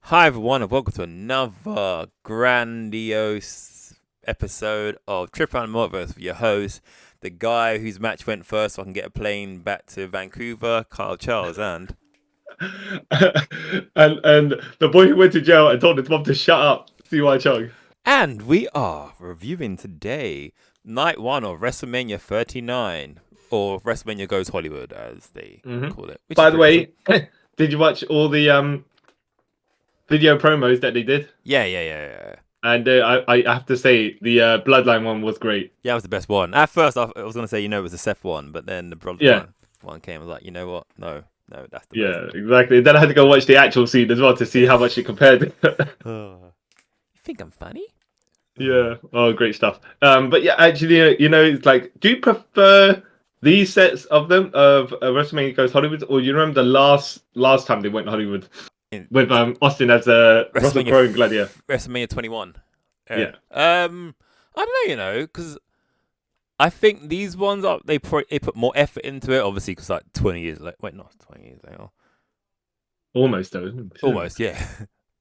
Hi everyone, and welcome to another grandiose episode of Trip Around the Multiverse with your host, the guy whose match went first so I can get a plane back to Vancouver, Kyle Charles, and and the boy who went to jail and told his mom to shut up, CY Chung. we are reviewing today night one of Wrestlemania 39, or Wrestlemania Goes Hollywood as they call it. Which By is the pretty way, awesome. did you watch all the video promos that they did? Yeah. And I have to say the Bloodline one was great. Yeah, it was the best one. At first, I was going to say, it was the Seth one, but then the Brother Yeah, one came. I was like, you know what? No, that's the best. yeah, exactly. Then I had to go watch the actual scene as well to see how much it compared. You think I'm funny? Yeah. Oh, great stuff. But yeah, actually, it's like, do you prefer these sets of them of WrestleMania Goes Hollywood, or you remember the last time they went to Hollywood In with Austin as Russell Crowe and Gladiator? WrestleMania 21. Yeah. I don't know, because I think these ones they put more effort into it, obviously, because like 20 years later. Wait, not 20 years later. Almost though, isn't it? Almost, yeah.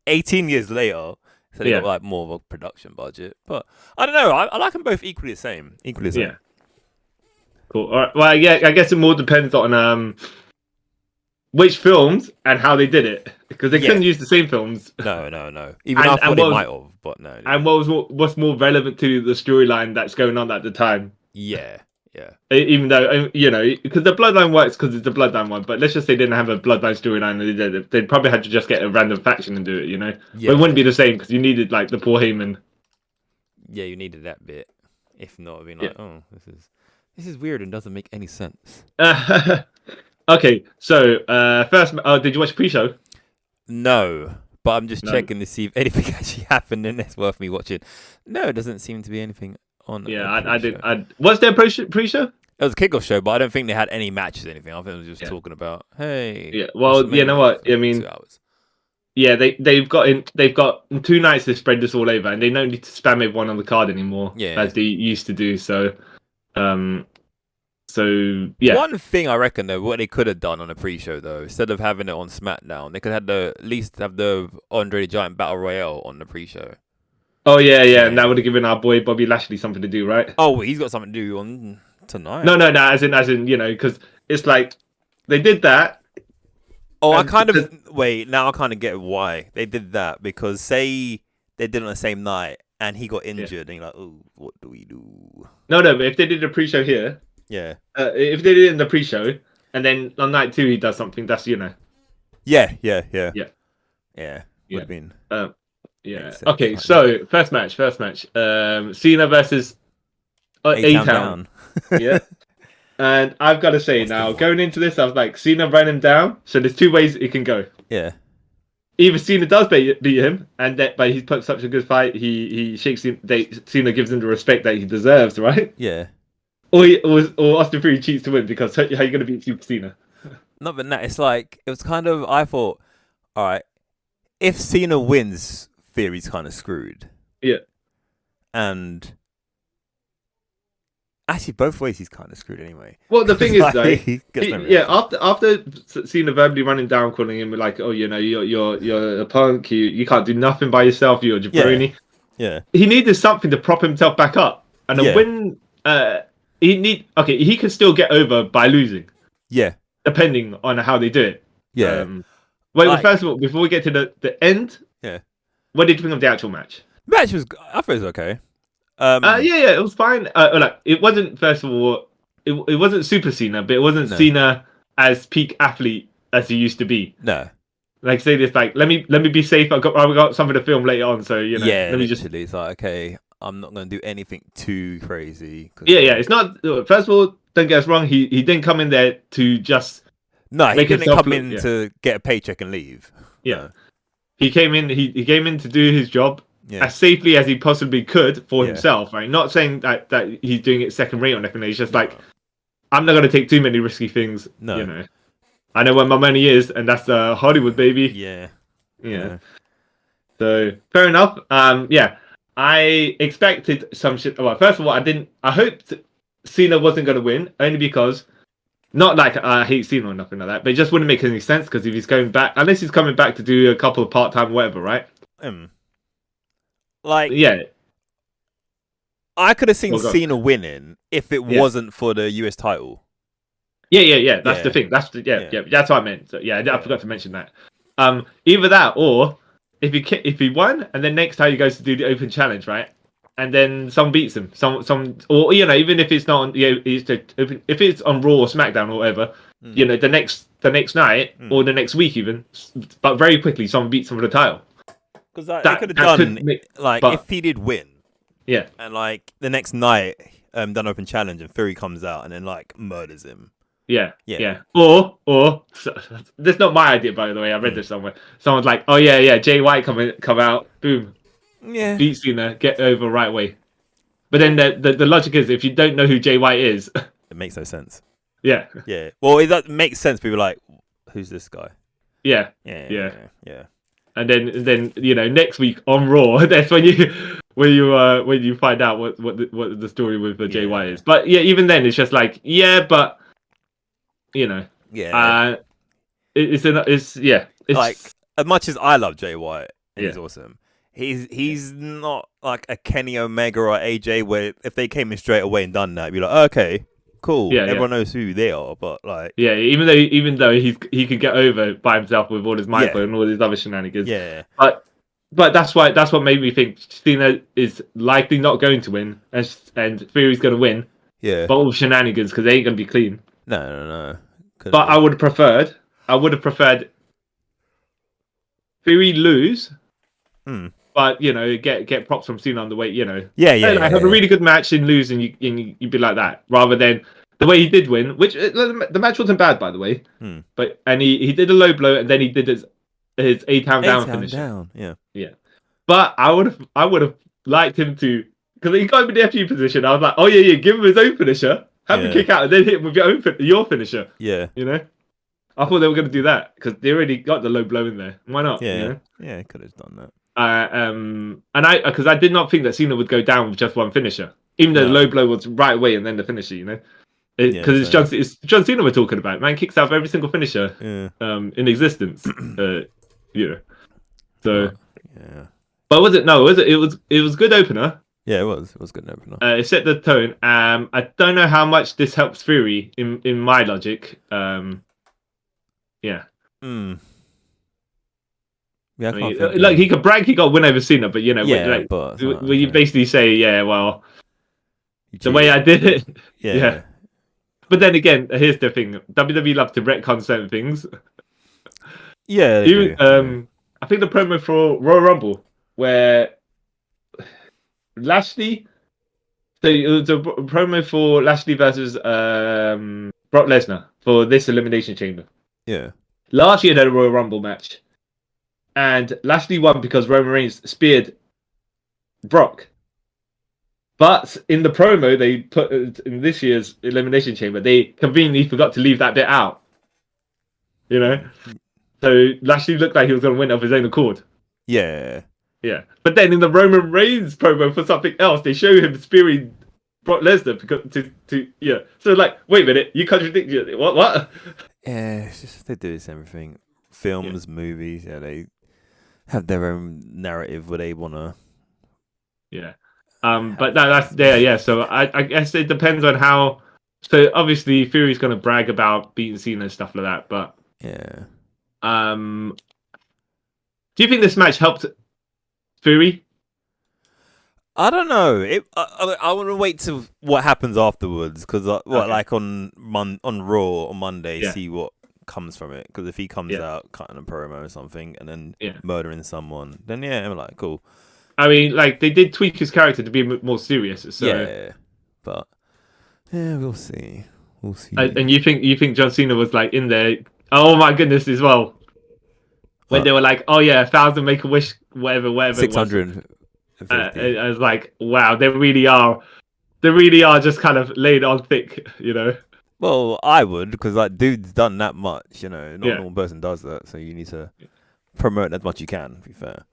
18 years later. So they got like more of a production budget. But I don't know. I like them both equally the same. Yeah. Cool. All right. Well, yeah, I guess it more depends on which films and how they did it, because they couldn't use the same films. No. Even I thought they might have, but no. And what's more relevant to the storyline that's going on at the time? Yeah. Even though because the Bloodline works because it's the Bloodline one, but let's just say they didn't have a Bloodline storyline. They'd probably had to just get a random faction and do it. Yeah. But it wouldn't be the same because you needed like the Paul Heyman. Yeah, you needed that bit. If not, it'd be like, oh, this is weird and doesn't make any sense. Okay, so first, did you watch pre-show? No, but I'm just checking to see if anything actually happened and it's worth me watching. No, it doesn't seem to be anything on. Yeah, I did. Was there pre-show? It was a kickoff show, but I don't think they had any matches or anything. I think it was just talking about, hey. Yeah, well, you know what? I mean, 2 hours. Yeah, they've got 2 nights to spread this all over, and they don't need to spam everyone on the card anymore, as they used to do. So, yeah. One thing I reckon though, what they could have done on a pre-show though, instead of having it on SmackDown, they could have at least have the Andre the Giant Battle Royale on the pre-show. Oh yeah, and that would have given our boy Bobby Lashley something to do, right? Oh, he's got something to do on tonight. No, as in, because it's like they did that. Oh, I kind of get why they did that, because say they did it on the same night and he got injured, and you're like, oh, what do we do? No, but if they did a pre-show here, if they did it in the pre-show and then on night 2 he does something, that's Yeah. Would have been. Yeah. Okay, so first match. Cena versus A-Town. Yeah. And I've got to say now, going into this, I was like, Cena ran him down. So there's 2 ways it can go. Yeah. Either Cena does beat him, but he's put such a good fight, he shakes him. Cena gives him the respect that he deserves, right? Yeah. Or Austin Theory cheats to win, because how are you going to beat Super Cena? Not but that. It's like, it was kind of, I thought, all right, if Cena wins, Theory's kind of screwed. Yeah. And actually, both ways he's kind of screwed anyway. Well, the thing is, though, after Cena verbally running down, calling him like, "Oh, you're a punk. You can't do nothing by yourself. You're a jabroni." Yeah. He needed something to prop himself back up, and a win. He can still get over by losing. Yeah. Depending on how they do it. Yeah. First of all, before we get to the end. Yeah. What did you think of the actual match? I thought it was okay. It was fine. It wasn't. First of all, it wasn't Super Cena, but it wasn't Cena as peak athlete as he used to be. No. Like say this, like let me be safe. I've got something to film later on, so let me just. It's like, okay, I'm not gonna do anything too crazy. It's not. First of all, don't get us wrong. He didn't come in there to just. No, he didn't come in to get a paycheck and leave. Yeah. No. He came in. He came in to do his job as safely as he possibly could for himself. Right, not saying that he's doing it second rate or anything. He's just like, I'm not going to take too many risky things. No, I know where my money is, and that's Hollywood, baby. Yeah. So fair enough. I expected some shit. Well, first of all, I hoped Cena wasn't going to win, only because Not like I hate Cena or nothing like that, but it just wouldn't make any sense because if he's going back, unless he's coming back to do a couple of part-time whatever, right? Like, yeah, I could have seen Well, go. Cena winning if it Yeah. wasn't for the US title. Yeah. That's Yeah. the thing. That's the yeah. That's what I meant. So, I Yeah. forgot to mention that. Either that or if he won and then next time he goes to do the open challenge, right? And then someone beats him, or even if it's not on, if it's on Raw or SmackDown or whatever, the next night or the next week even, but very quickly someone beats him for the title. Because they could have done if he did win, yeah, and like the next night, done open challenge and Fury comes out and then like murders him. Yeah. Or this is not my idea, by the way. I read this somewhere. Someone's like, "Oh yeah, Jay White come out, boom, beat Cena, get over right away." But then the logic is, if you don't know who Jay White is, it makes no sense. Yeah. Well, it makes sense. People are like, "Who's this guy?" Yeah. And then next week on Raw, that's when you find out what the story with the Jay White is. But even then, it's just like but. It's like, as much as I love Jay White and he's awesome, he's not like a Kenny Omega or AJ where if they came in straight away and done that, you'd be like, okay, cool, everyone knows who they are. But like, even though he could get over by himself with all his micro and all his other shenanigans, but that's what made me think Cena is likely not going to win, and Fury's going to win, but all shenanigans because they ain't going to be clean. No. But I would have preferred Fury lose, but get props from Cena on the way. Have a really good match and lose, and you'd be like that, rather than the way he did win. Which the match wasn't bad, by the way. But he did a low blow, and then he did his 8-town down finish. Yeah. But I would have liked him to, because he got him in the FU position. I was like, oh yeah, give him his own finisher. Have him kick out and then hit him with your finisher. Yeah. I thought they were going to do that because they already got the low blow in there. Why not? Yeah, could have done that. And because I did not think that Cena would go down with just one finisher, even though the low blow was right away and then the finisher. Because it's John Cena we're talking about. Man kicks out of every single finisher in existence. So. Yeah. But was it? No, was it? It was good opener. Yeah, it was. It was good opener. It set the tone. I don't know how much this helps Fury in my logic. Yeah. Yeah, like he could brag he got a win over Cena, but but you basically say, the way I did it. Yeah. But then again, here's the thing: WWE love to retcon certain things. Yeah. I think the promo for Royal Rumble where Lashley. So it was a promo for Lashley versus Brock Lesnar for this Elimination Chamber. Yeah. Last year they had a Royal Rumble match, and Lashley won because Roman Reigns speared Brock. But in the promo they put in this year's Elimination Chamber, they conveniently forgot to leave that bit out. So Lashley looked like he was going to win of his own accord. Yeah. But then in the Roman Reigns promo for something else, they show him spearing Brock Lesnar because So like, wait a minute, you contradict you. What? Yeah, it's just they do this everything. Films, movies, they have their own narrative where they wanna. Yeah. But that's there. Yeah. So I guess it depends on how. So obviously Fury's gonna brag about beating Cena and stuff like that, but yeah. Do you think this match helped Fury? I don't know. I want to wait to what happens afterwards because like on Raw on Monday, see what comes from it. Because if he comes out cutting a promo or something and then murdering someone, then I'm like, cool. I mean, like they did tweak his character to be more serious. So but we'll see. And you think John Cena was like in there? Oh my goodness, as well. When they were like, oh yeah, 1,000 make a wish, whatever. 600. I was like, wow, they really are just kind of laid on thick, Well, I would, because like dude's done that much, not a normal person does that, so you need to promote as much as you can. To be fair,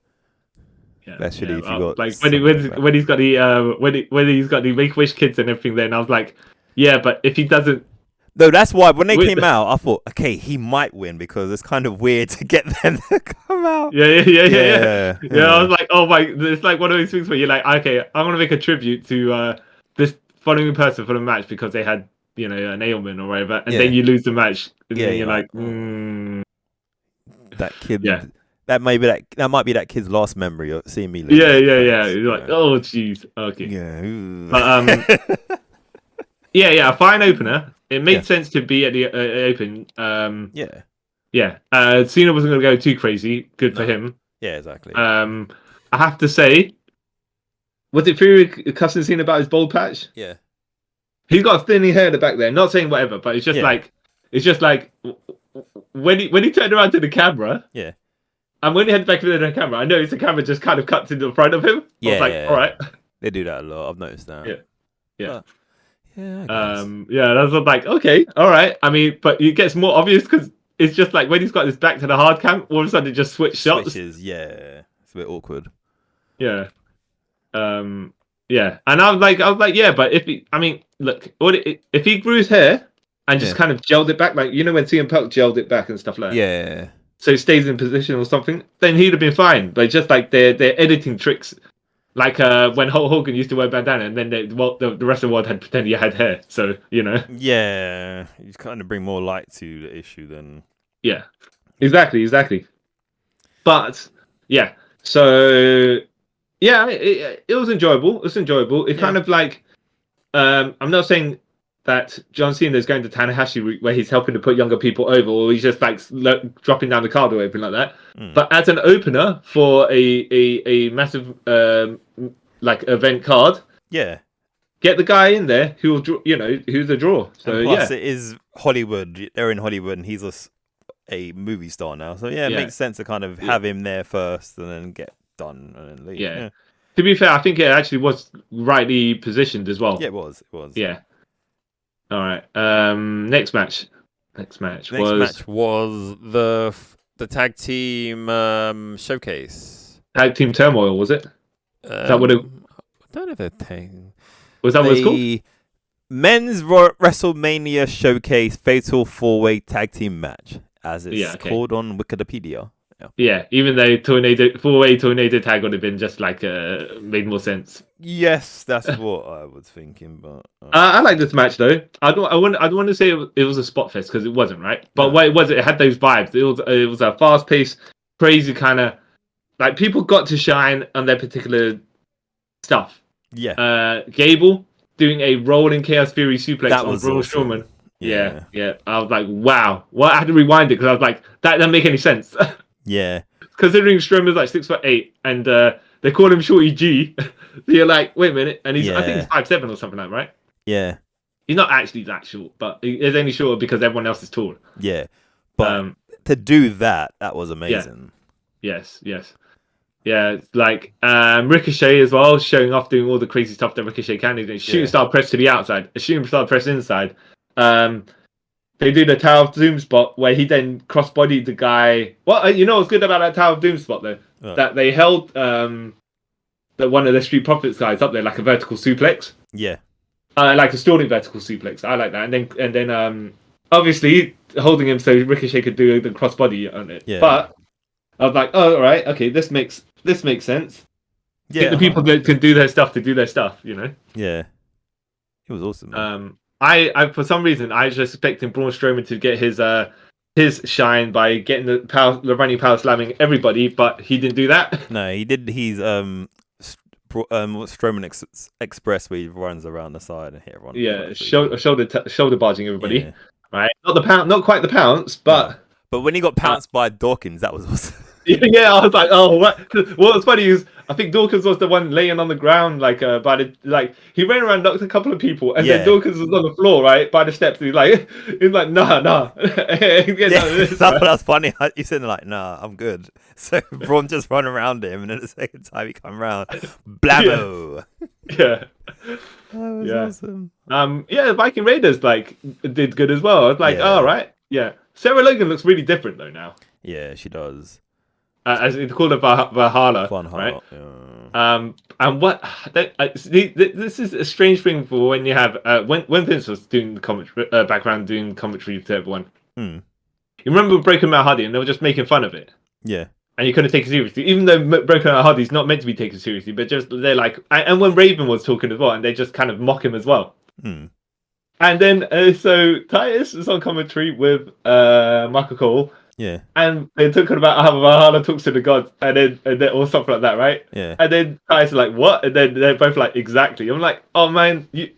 especially if you got like when he's got the when he's got the Make-A-Wish kids and everything. Then I was like, but if he doesn't No, that's why when they came out, I thought, okay, he might win because it's kind of weird to get them to come out. Yeah. I was like, oh my, it's like one of those things where you're like, okay, I want to make a tribute to this following person for the match because they had, an ailment or whatever, and then you lose the match, and then you're like, that kid. Yeah. That might be that kid's last memory of seeing me lose. Yeah. You're like, oh jeez, okay. Yeah. But a fine opener. It made sense to be at the open. Yeah. Cena wasn't going to go too crazy. Good for him. Yeah, exactly. I have to say, was it Fury cussing Cena about his bald patch? Yeah. He's got a thinning hair at the back there. Not saying whatever, but it's just like when he turned around to the camera. Yeah. And when he had back to the camera, I noticed the camera just kind of cut to the front of him. I was like, all right. They do that a lot. I've noticed that. Yeah. Yeah. That's like, okay, all right. I mean, but it gets more obvious because it's just like when he's got his back to the hard cam, all of a sudden it just switches shots. Yeah. It's a bit awkward. Yeah. Yeah. And I was like, yeah, but if he grew his hair and just kind of gelled it back, like when CM Punk gelled it back and stuff like that. Yeah. So it stays in position or something, then he'd have been fine. But just like their editing tricks, like when Hulk Hogan used to wear bandana, and then the rest of the world had pretended he had hair. So Yeah, you kind of bring more light to the issue than. Yeah, exactly. But yeah, so yeah, it was enjoyable. It kind of like, I'm not saying that John Cena is going to Tanahashi route where he's helping to put younger people over, or he's just like dropping down the card or anything like that. But as an opener for a massive like event card, get the guy in there who's a draw. So and plus it is Hollywood. They're in Hollywood, and he's a movie star now. So it makes sense to kind of have him there first, and then get done and then leave. Yeah. To be fair, I think it actually was rightly positioned as well. Yeah, it was. Yeah. All right. Next match was the tag team showcase. Tag team turmoil, was it? Is that what it? I don't know if they're taking. Was that what it's called? Men's WrestleMania Showcase Fatal 4-Way Tag Team Match, as it's called on Wikipedia. Yeah, even though 4-way tornado tag would have been just like made more sense. Yes, that's what I was thinking. But I like this match though. I don't want to say it was a spot fest because it wasn't, right? But what it was, it had those vibes. It was a fast paced, crazy kind of like people got to shine on their particular stuff. Yeah. Gable doing a rolling Chaos Theory suplex on Braun Strowman. Yeah. I was like, wow. Well, I had to rewind it because I was like, that doesn't make any sense. Yeah. Considering Strowman's like 6'8" and they call him Shorty G, so you're like, wait a minute, and I think he's 5'7" or something like that, right? Yeah. He's not actually that short, but he's only shorter because everyone else is tall. Yeah. But to do that was amazing. Yes. Yeah, like Ricochet as well, showing off doing all the crazy stuff that Ricochet can do. Shooting star press to the outside, a shooting star press inside. They do the Tower of Doom spot where he then cross-bodied the guy. Well, you know what's good about that Tower of Doom spot though? Oh. That they held one of the Street Profits guys up there like a vertical suplex. Yeah. Like a stalling vertical suplex. I like that. And then obviously holding him so Ricochet could do the crossbody on it. Yeah. But I was like, oh, all right, okay, this makes sense. Yeah. Get the people that can do their stuff to do their stuff, Yeah. It was awesome. Man. I for some reason I was just expecting Braun Strowman to get his shine by getting the running power slamming everybody, but he didn't do that. No, he did. He's Strowman Express where he runs around the side and hit everyone. Yeah, shoulder barging everybody. Right, not quite the pounce, but no. But when he got pounced by Dawkins, that was awesome. Yeah, I was like, oh, what? What was funny is I think Dawkins was the one laying on the ground, he ran around, knocked a couple of people, and then Dawkins was on the floor, right by the steps. And he's like, nah. That's what was funny. He's sitting like, nah, I'm good. So Braun just run around him, and then the second time he come around, blammo. Yeah. That was awesome. The Viking Raiders did good as well. I was like, all right, yeah. Sarah Logan looks really different though now. Yeah, she does. As they call it Valhalla, right? Yeah. And what this is a strange thing for when you have when Vince was doing the commentary background doing commentary to everyone. You remember Broken Matt Hardy, and they were just making fun of it. Yeah. And you couldn't take it seriously, even though Broken Matt Hardy's not meant to be taken seriously. But just they're like, and when Raven was talking as well, and they just kind of mock him as well. And then so Titus was on commentary with Michael Cole. Yeah. And they're talking about how Valhalla talks to the gods, and then or something like that, right? Yeah. And then Titus is like, "What?" And then they're both like, "Exactly." I'm like, "Oh man, you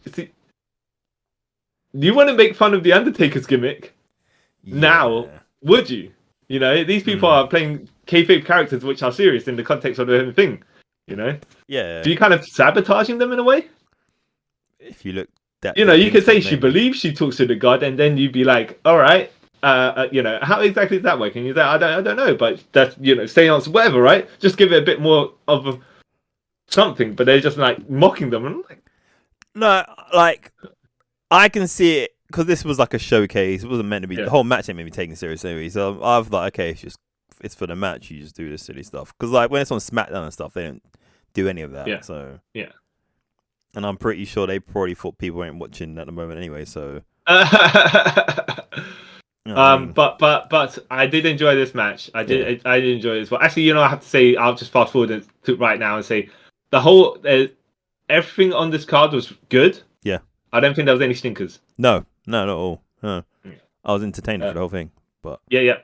want to make fun of the Undertaker's gimmick now? Would you? You know, these people are playing kayfabe characters which are serious in the context of the thing. You know? Yeah. Do you kind of sabotaging them in a way? If you look that, you know, you could say she believes she talks to the god, and then you'd be like, "All right." You know, how exactly is that working? You say, I don't know, but that's, you know, seance, whatever, right? Just give it a bit more of something, but they're just like mocking them. And I'm like, no, like I can see it because this was like a showcase. It wasn't meant to be. The whole match ain't meant to be taken seriously anyway. So I've like, okay, it's for the match. You just do this silly stuff because like when it's on SmackDown and stuff, they don't do any of that. Yeah. So yeah. And I'm pretty sure they probably thought people ain't watching at the moment anyway. So. You know but I did enjoy this match. I did enjoy it as well. Actually, you know, I have to say, I'll just fast forward to right now and say the whole everything on this card was good. Yeah, I don't think there was any stinkers. No, not at all. No. I was entertained for the whole thing. But yeah.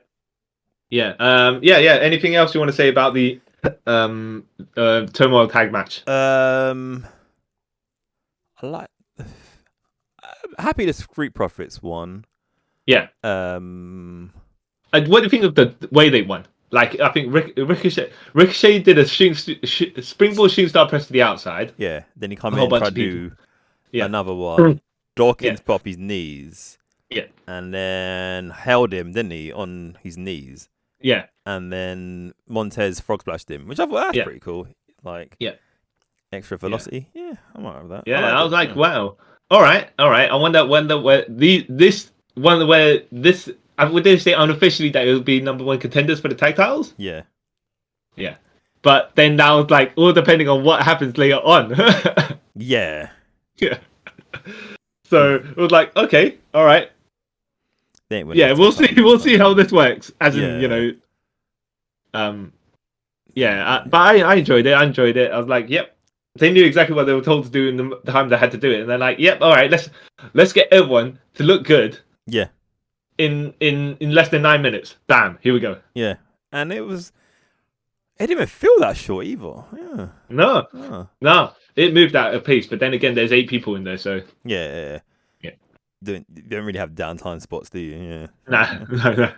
Anything else you want to say about the Turmoil tag match? I like. I'm happy the Street Profits won. Yeah. What do you think of the way they won? Like, I think Ricochet did a springboard shooting star press to the outside. Yeah. Then he come in and tried to do another one. Dawkins pop his knees. Yeah. And then held him, didn't he, on his knees? Yeah. And then Montez frog splashed him, which I thought that's pretty cool. Like, extra velocity. Yeah, I'm alright with that. Yeah, I was like, wow. All right. I wonder where this. Would they say unofficially that it would be number one contenders for the tag titles? Yeah. But then that was like all depending on what happens later on. Yeah. So it was like, okay, all right. We'll see. We'll see how this works. As in, you know, but I enjoyed it. I was like, yep. They knew exactly what they were told to do in the time they had to do it, and they're like, yep, all right, let's get everyone to look good. Yeah. In less than 9 minutes. Bam, here we go. Yeah. And it didn't even feel that short either. Yeah. No. It moved at a pace, but then again there's 8 people in there, so Yeah. Don't really have downtime spots, do you? Yeah. Nah.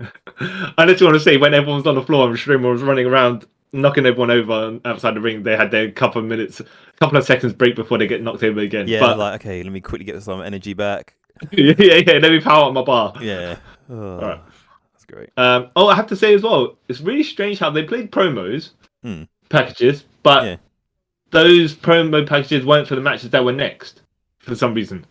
Unless you want to say when everyone's on the floor and Streamer was running around knocking everyone over outside the ring, they had their couple of seconds break before they get knocked over again. Yeah, but like, okay, let me quickly get some energy back. yeah, let me power up my bar. Yeah. All right. That's great. I have to say as well, it's really strange how they played promos packages, but those promo packages weren't for the matches that were next for some reason.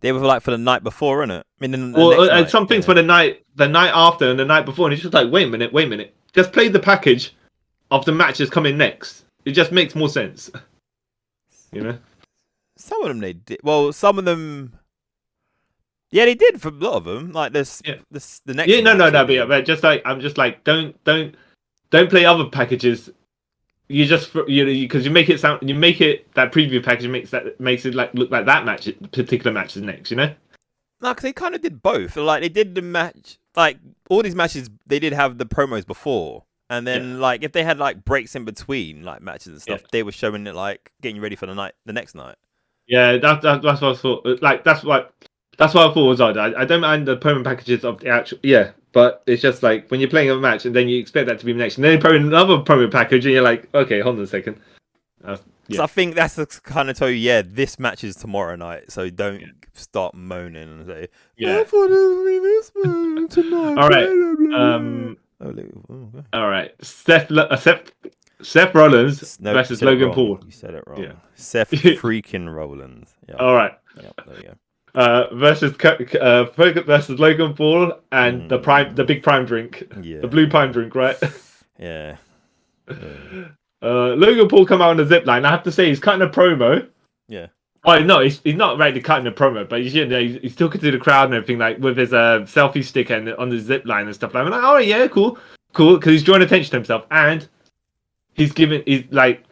They were like for the night before, innit? I mean, and some things for the night after and the night before, and it's just like, wait a minute. Just play the package of the matches coming next. It just makes more sense. You know? Some of them they did. Well, some of them. Yeah, they did for a lot of them. Like the next. Yeah, no. But just like I'm just like don't play other packages. You just because you make it that preview package makes it like look like that particular match is next. You know? No, because they kind of did both. Like they did the match. Like all these matches, they did have the promos before. And then, like, if they had like breaks in between, like matches and stuff, they were showing it, like getting ready for the next night. Yeah, that's what I thought. Like, that's what I thought was odd. I don't mind the promo packages of the actual, but it's just like when you're playing a match and then you expect that to be next, and then you put in another promo package, and you're like, okay, hold on a second. So I think that's the kind of tell you, this match is tomorrow night, so don't start moaning and say, I thought it would be this match tonight. All right. All right. Seth Rollins versus Logan Paul. You said it wrong. Yeah. Seth freaking Rollins. Yeah. All right. Yep, there we go. Versus Logan Paul and the big prime drink. Yeah. The blue prime drink, right? Yeah. Logan Paul come out on the zip line. I have to say, he's cutting a promo. Yeah. Oh no, he's not really cutting a promo, but he's talking to the crowd and everything, like with his selfie stick and on the zip line and stuff. Like, I'm like, oh yeah, cool, because he's drawing attention to himself, and he's like,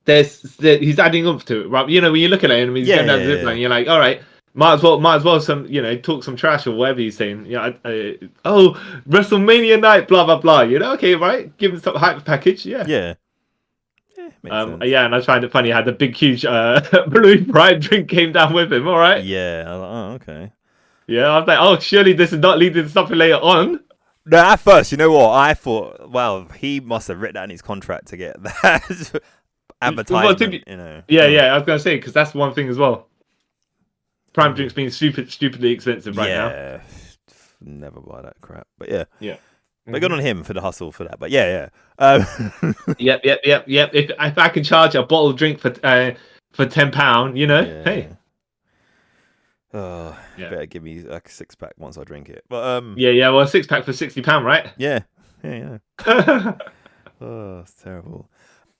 he's adding oomph to it, right? You know, when you look at him, he's going down the zip line, you're like, all right, might as well, talk some trash or whatever he's saying. Oh, WrestleMania night, blah blah blah. Okay, right, give him some hype package, yeah. Yeah. Yeah, and I find it funny how the big, huge blue pride drink came down with him. All right. Yeah. I was like, oh, okay. Yeah, I was like, oh, surely this is not leading to something later on. No, at first, you know what? I thought, well, he must have written that in his contract to get that advertisement. Yeah, I was gonna say, because that's one thing as well. Prime drinks being stupidly expensive right now. Yeah, never buy that crap. But yeah. But good on him for the hustle for that. But yeah. Yep. If I can charge a bottle of drink for £10, hey. Better give me like a 6-pack once I drink it. But well, a 6-pack for £60, right? Yeah. Oh, it's terrible.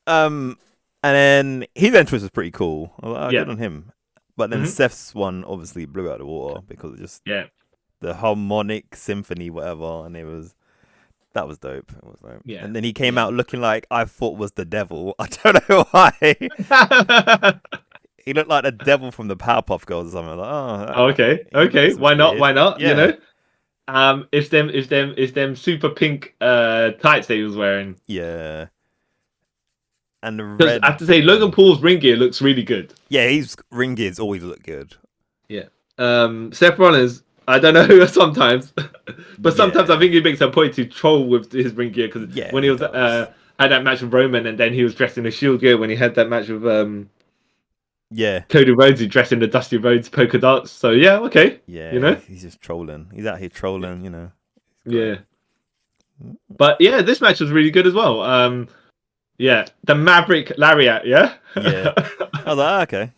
And then his entrance was pretty cool. Good on him. But then Seth's one obviously blew out the water because it just the harmonic symphony, whatever, and that was dope. It was dope. Yeah. And then he came out looking like I thought was the devil. I don't know why. He looked like the devil from the Powerpuff Girls or something. Like, okay. Why not? Weird. Why not? Yeah. It's them super pink tights that he was wearing. Yeah. And the red. I have to say, Logan Paul's ring gear looks really good. Yeah, his ring gears always look good. Yeah. Seth Rollins, I don't know sometimes, but sometimes I think he makes a point to troll with his ring gear because when he was had that match with Roman and then he was dressed in the Shield gear when he had that match with Cody Rhodes, he dressed in the Dusty Rhodes polka dots. So okay. Yeah, he's just trolling. He's out here trolling. Yeah. But this match was really good as well. The Maverick Lariat. Yeah. I was like, okay.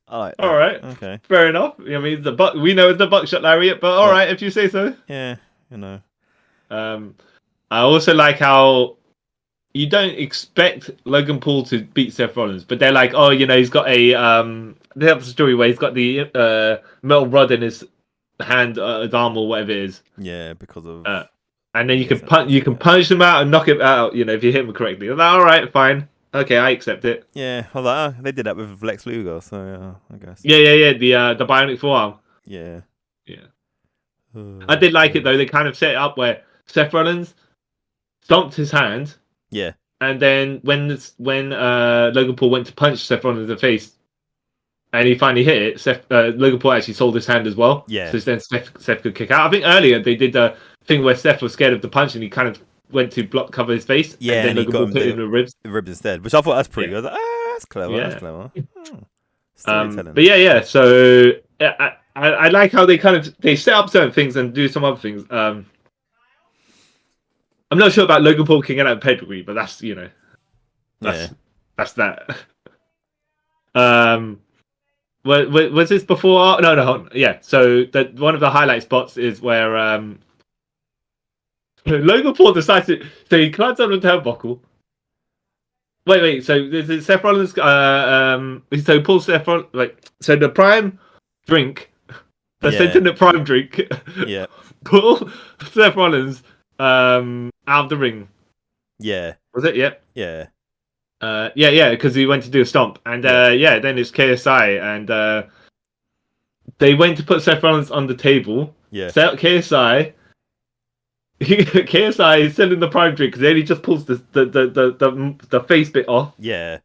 All right. Okay. Fair enough. I mean, we know it's the buckshot lariat, but all right if you say so. Yeah. I also like how you don't expect Logan Paul to beat Seth Rollins, but they're like, oh, he's got a they have a story where he's got the metal rod in his hand, his arm or whatever it is. Yeah, because of. And then you can punch them out and knock him out. If you hit him correctly. Like, all right, fine. Okay, I accept it. Yeah, I was like, they did that with Lex Luger, so I guess. Yeah. The bionic forearm. Yeah. I did like it though. They kind of set it up where Seth Rollins stomped his hand. Yeah. And then when Logan Paul went to punch Seth Rollins in the face, and he finally hit it, Logan Paul actually sold his hand as well. Yeah. So then Seth could kick out. I think earlier they did the thing where Seth was scared of the punch and he kind of went to cover his face. Yeah, and then Logan Paul put it in the ribs. The ribs instead, which I thought that's pretty good. I was like, that's clever. Yeah. That's clever. Storytelling. But yeah. So I like how they set up certain things and do some other things. I'm not sure about Logan Paul kicking out pay-per-view, but that's that's that. Was this before? No, hold on. Yeah. So one of the highlight spots is where Logan Paul decides so he climbs up the turnbuckle. Wait. So there's Seth Rollins. So Paul Seth Rollins, so the Prime drink, the Sentient Prime drink. Yeah. Pull Seth Rollins out of the ring. Yeah. Was it? Yep. Yeah. Because he went to do a stomp, and then it's KSI, and they went to put Seth Rollins on the table. Yeah. Set up KSI. KSI is sending the Prime drink because then he just pulls the face bit off. Yeah.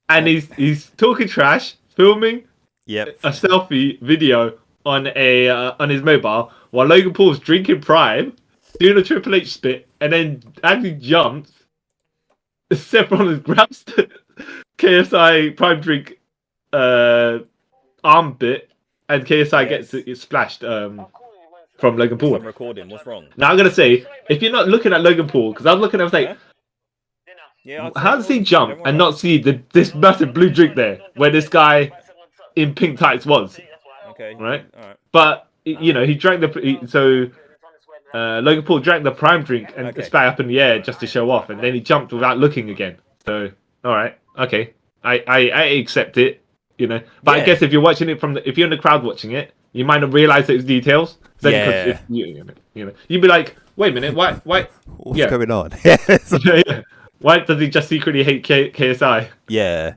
And he's talking trash, filming a selfie video on his mobile while Logan Paul's drinking Prime, doing a Triple H spit, and then as he jumps, Seth Rollins grabs the KSI Prime drink arm bit, and KSI gets it splashed from Logan Paul. I'm recording. What's wrong? Now I'm gonna say, if you're not looking at Logan Paul, because I was looking, I was like, how does he jump and not see this massive blue drink there, where this guy in pink tights was? Okay. Right. All right. But he drank so Logan Paul drank the prime drink and spat up in the air just to show off, and then he jumped without looking again. So, all right, okay, I accept it, But I guess if you're watching it if you're in the crowd watching it, you might not realize those details. Because you'd be like, wait a minute, why? What's going on? Yeah. Why does he just secretly hate KSI? Yeah.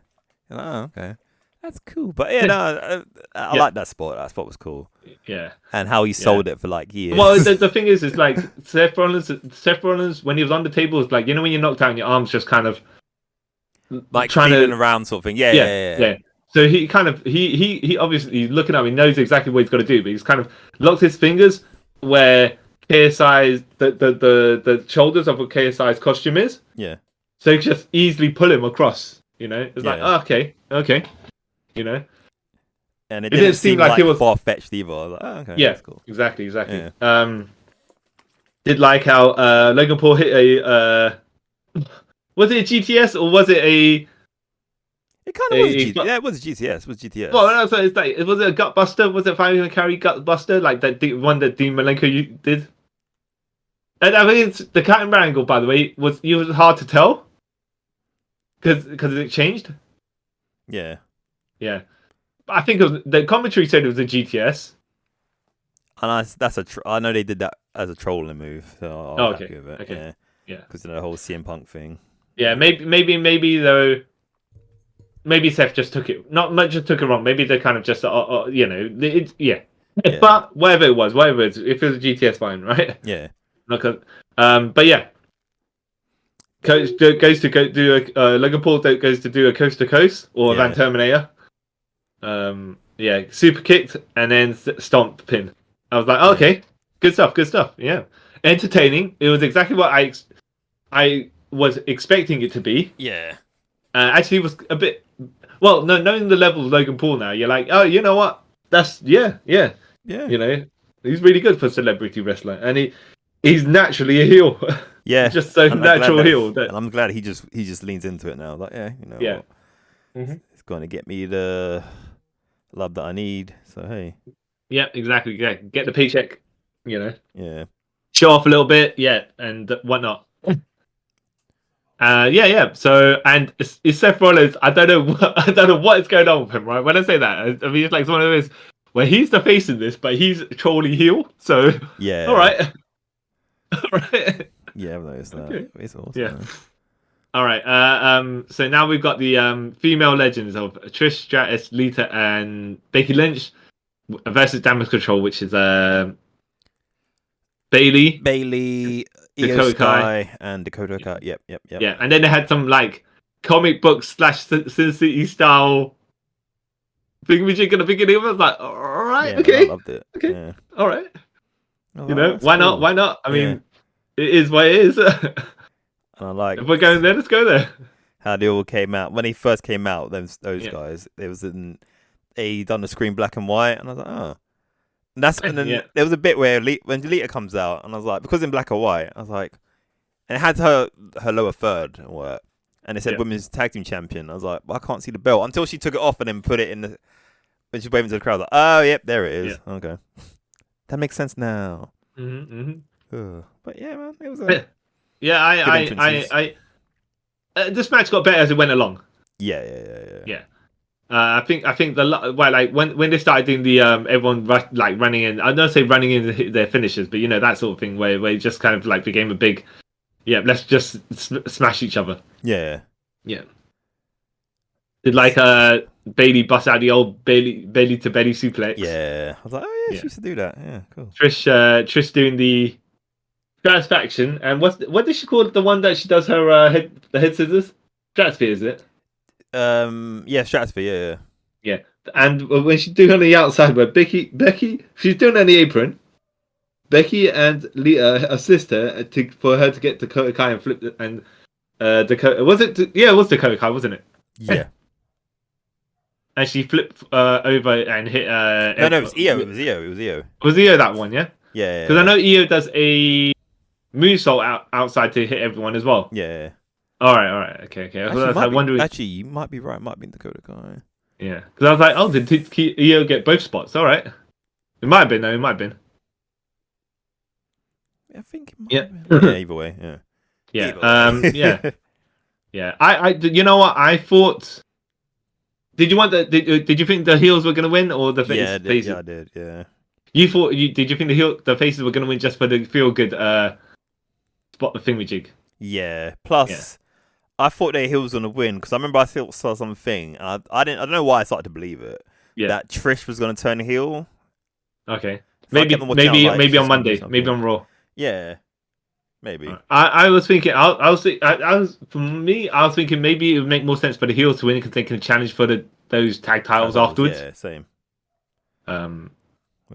Oh, okay. That's cool. But I like that spot. That spot was cool. Yeah. And how he sold it for like years. Well, the thing is like Seth Rollins, when he was on the table, it's like, when you're knocked out and your arms just kind of like trying to around sort of thing. Yeah. So he kind of he obviously looking at him, he knows exactly what he's got to do, but he's kind of locked his fingers where KSI's the shoulders of what KSI's costume is. Yeah. So he can just easily pull him across. It's like, oh, okay. And it didn't seem like it was far-fetched either. I was like, oh, okay. Yeah, that's cool. Exactly. Yeah. Did like how Logan Paul hit a was it a GTS or was it a? It kind of was a GTS. Yeah, it was a GTS. It was GTS. Well, so it's like, was it a gut buster? Was it finally carry gut buster like that one that Dean Malenko did? And I think it's the camera angle, by the way, was hard to tell because it changed. Yeah. Yeah. I think the commentary said it was a GTS. And I know they did that as a trolling move. So I'm happy with it. Okay. Yeah. Because of the whole CM Punk thing. Yeah, maybe though. Maybe Seth just took it. Not much just took it wrong. Maybe they kind of just, yeah. But whatever it was, if it was a GTS, fine, right? Yeah. But yeah. Goes to go do Logan Paul goes to do a coast to coast or a Van Terminator. Super kicked and then stomp pin. I was like, okay, good stuff. Yeah, entertaining. It was exactly what I was expecting it to be. Yeah. Actually, it was a bit. Well, no, knowing the level of Logan Paul now, you're like, oh, you know what? That's yeah. He's really good for a celebrity wrestler, and he's naturally a heel. Yeah, just so natural heel. And I'm glad he just leans into it now. Like, what? It's going to get me the love that I need. So hey. Yeah, exactly. Yeah, get the paycheck. Yeah. Show off a little bit. Yeah, and whatnot. So, and it's Seth Rollins. I don't know what is going on with him. Right? When I say that, I mean it's like one of those where he's the face in this, but he's trolley heel. So yeah. All right. Yeah, I've noticed that. Okay. It's awesome. Yeah. All right. So now we've got the female legends of Trish Stratus, Lita, and Becky Lynch versus Damage Control, which is Bailey, Io Sky, and Dakota Kai. Yep. Yeah, and then they had some like comic book / Sin City style thing which at the beginning. I was like, all right, okay, I loved it. Okay, yeah. All right. Why not? Why not? I mean, it is what it is. And I like if we're going there, let's go there. How they all came out when he first came out. Those guys, they done the screen black and white, and I was like, oh. And then there was a bit where when Lita comes out, and I was like, because in black and white, I was like, and it had her lower third work, and it said women's tag team champion. I was like, well, I can't see the belt until she took it off and then put it in the when she's waving to the crowd. Like, oh, yep, there it is. Yeah. Okay, that makes sense now. But yeah, man, it was I this match got better as it went along. Yeah. I think when they started doing the everyone running in. I don't say running in their finishes, but that sort of thing where it just kind of like became a big, let's just smash each other. Yeah. Did Bailey bust out the old belly to belly suplex? Yeah, I was like, oh yeah, she used to do that. Yeah, cool. Trish doing the Stratisfaction, and what did she call it? The one that she does her head scissors? Stratosphere, is it? Stratosphere, yeah. And when she's doing on the outside, where Becky, she's doing on the apron. Becky and Lita assist her for her to get Dakota Kai and flip it. And Dakota, it was Dakota Kai, wasn't it? Yeah. And she flipped over and hit. No, it was Io. It was Io. Was Io that one? Yeah. Yeah. Because I know Io does a moonsault outside to hit everyone as well. Yeah. All right. Okay. Actually, you might be right. It might be Dakota Kai. Yeah, because I was like, oh, did Io get both spots? All right. It might have been. No, it might have been. I think it might Yeah. have been. Yeah, either way, yeah. Yeah. Either way. Yeah. Yeah. You know what? I thought. Did you want did you think the heels were gonna win or the faces? Yeah, I did. Yeah. Did you think the faces were gonna win just for the feel good spot the thingamajig? Yeah. Plus, I thought their heels were gonna win because I remember I saw something. I don't know why I started to believe it. Yeah. That Trish was gonna turn heel. Okay. So Maybe on Monday. Maybe on Raw. Yeah. Maybe. I was thinking. I was for me. I was thinking maybe it would make more sense for the heels to win because they can challenge for those tag titles afterwards. Yeah, same.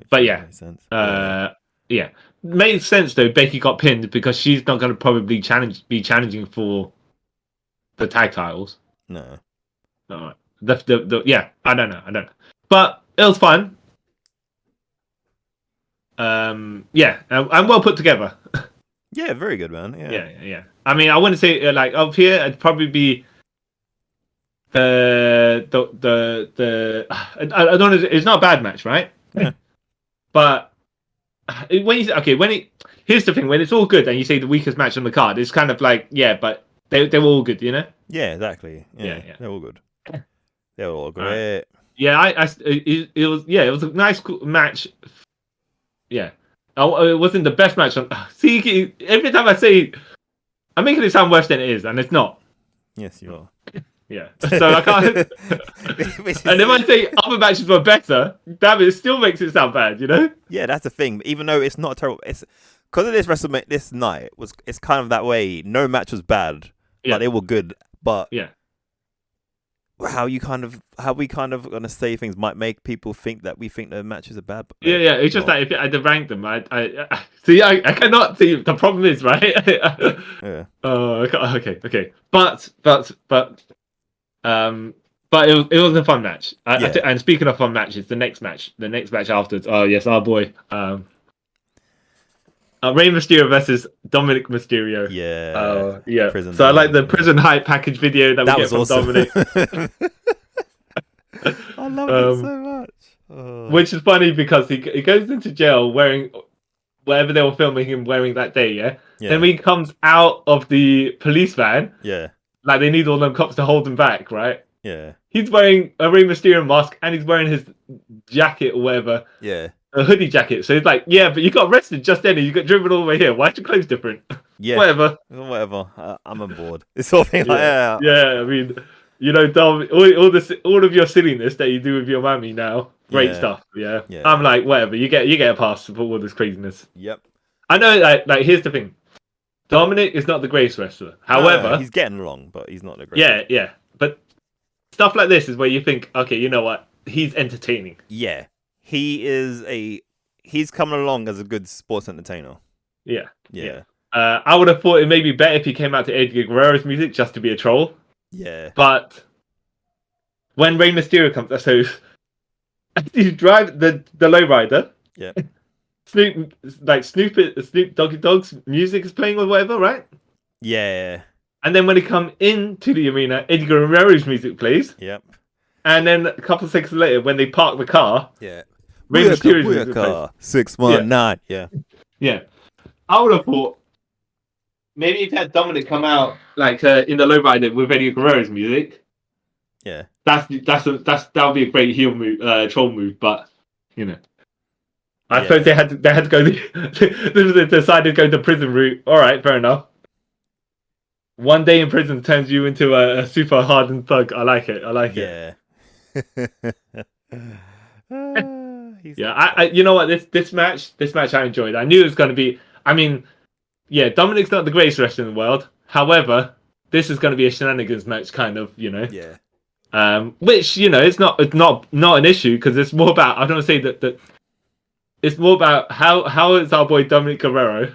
But yeah, makes sense. Yeah, makes sense though. Becky got pinned because she's not going to probably be challenging for the tag titles. No. All right. Yeah, I don't know. But it was fun. Yeah, and well put together. Yeah, very good, man. Yeah. I mean, I wouldn't say like up here. It'd probably be I don't know. It's not a bad match, right? Yeah. But here's the thing: when it's all good and you say the weakest match on the card, it's kind of like but they were all good, you know? Yeah, exactly. Yeah. They're all good. They're all great. Yeah, it was a nice cool match. Yeah. It wasn't the best match on. See, every time I say, I'm making it sound worse than it is, and it's not. Yes, you are. Yeah. So I can't. And if I say other matches were better, damn it still makes it sound bad, you know? Yeah, that's the thing. Even though it's not terrible, it's because of this WrestleMania. This night it's kind of that way. No match was bad. Yeah. Like they were good, but yeah. How we kind of gonna say things might make people think that we think the matches are bad. But yeah. It's just that if I had to rank them, I see. I cannot see. The problem is right. Yeah. Oh, okay. But it was a fun match. And speaking of fun matches, the next match afterwards. Oh yes, our boy. Rey Mysterio versus Dominic Mysterio. Yeah. Yeah. Prison so I like the prison hype package video that we get from awesome. Dominic. I love it so much. Oh. Which is funny because he goes into jail wearing whatever they were filming him wearing that day, yeah? Then when he comes out of the police van, like they need all them cops to hold him back, right? Yeah. He's wearing a Rey Mysterio mask and he's wearing his jacket or whatever. Yeah. A hoodie jacket. So he's like, yeah, but you got arrested just then and you got driven all the way here. Why's your clothes different? Yeah. Whatever. I'm on board. It's all thing like I mean, you know, Dom, all of your silliness that you do with your mammy now, great stuff. Yeah. I'm like, whatever. You get a pass for all this craziness. Yep. I know. Like here's the thing. Dominic is not the greatest wrestler. However, he's getting along, but he's not the greatest. Yeah. But stuff like this is where you think, okay, you know what? He's entertaining. Yeah. He's coming along as a good sports entertainer. Yeah. I would have thought it may be better if he came out to Edgar Guerrero's music just to be a troll. Yeah. But when Rey Mysterio comes, so you drive the lowrider. Yeah. Snoop Doggy Dogg's music is playing or whatever, right? Yeah. And then when they come into the arena, Edgar Guerrero's music plays. Yep. And then a couple of seconds later, when they park the car, Rey Mysterio's music plays. 619. Yeah. I would have thought maybe if you had Dominic come out like in the lowrider with Eddie Guerrero's music. Yeah. That would be a great heel move, troll move, but you know. I suppose they had to go they decided to go the prison route. Alright, fair enough. One day in prison turns you into a super hardened thug. I like it. Yeah. I you know what, this match I enjoyed. I knew it was gonna be, I mean, Dominic's not the greatest wrestler in the world. However, this is gonna be a shenanigans match kind of, you know. Yeah. Which, you know, it's not an issue because it's more about, I don't want to say that it's more about how is our boy Dominic Mysterio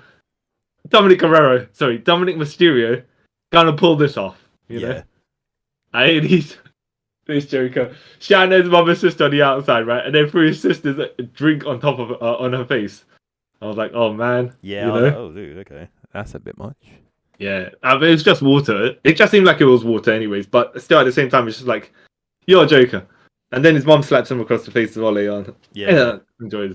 gonna pull this off, you know? I hate this Jericho shouting at his mum and sister on the outside, right? And then threw his sister's drink on top of on her face. I was like, oh man. Yeah, you know? like, oh dude, okay. That's a bit much. Yeah. I mean, it's just water. It just seemed like it was water anyways, but still at the same time it's just like, you're a joker. And then his mom slaps him across the face as well later on. Yeah. Enjoyable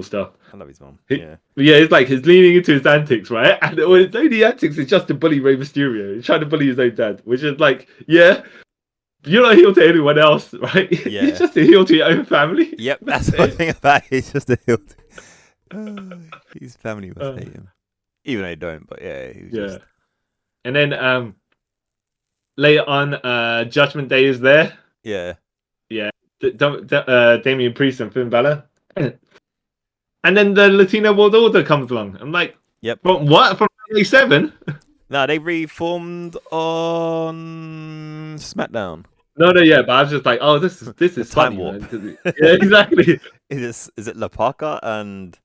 stuff. I love his mom. Yeah, it's like he's leaning into his antics, right? And his only antics is just to bully Rey Mysterio. He's trying to bully his own dad, which is like, you're not a heel to anyone else, right? Yeah. You're just a heel to your own family. Yep, that's the thing about it. He's just a heel. His family must hate him. Even though they don't, but just... And then later on, Judgment Day is there. Yeah. Yeah. Damian Priest and Finn Balor. And then the Latino World Order comes along. I'm like, yep. From what? From 97? No, they reformed on SmackDown. No, but I was just like, oh, this is time funny, warp. Yeah, exactly. Is it La Parka and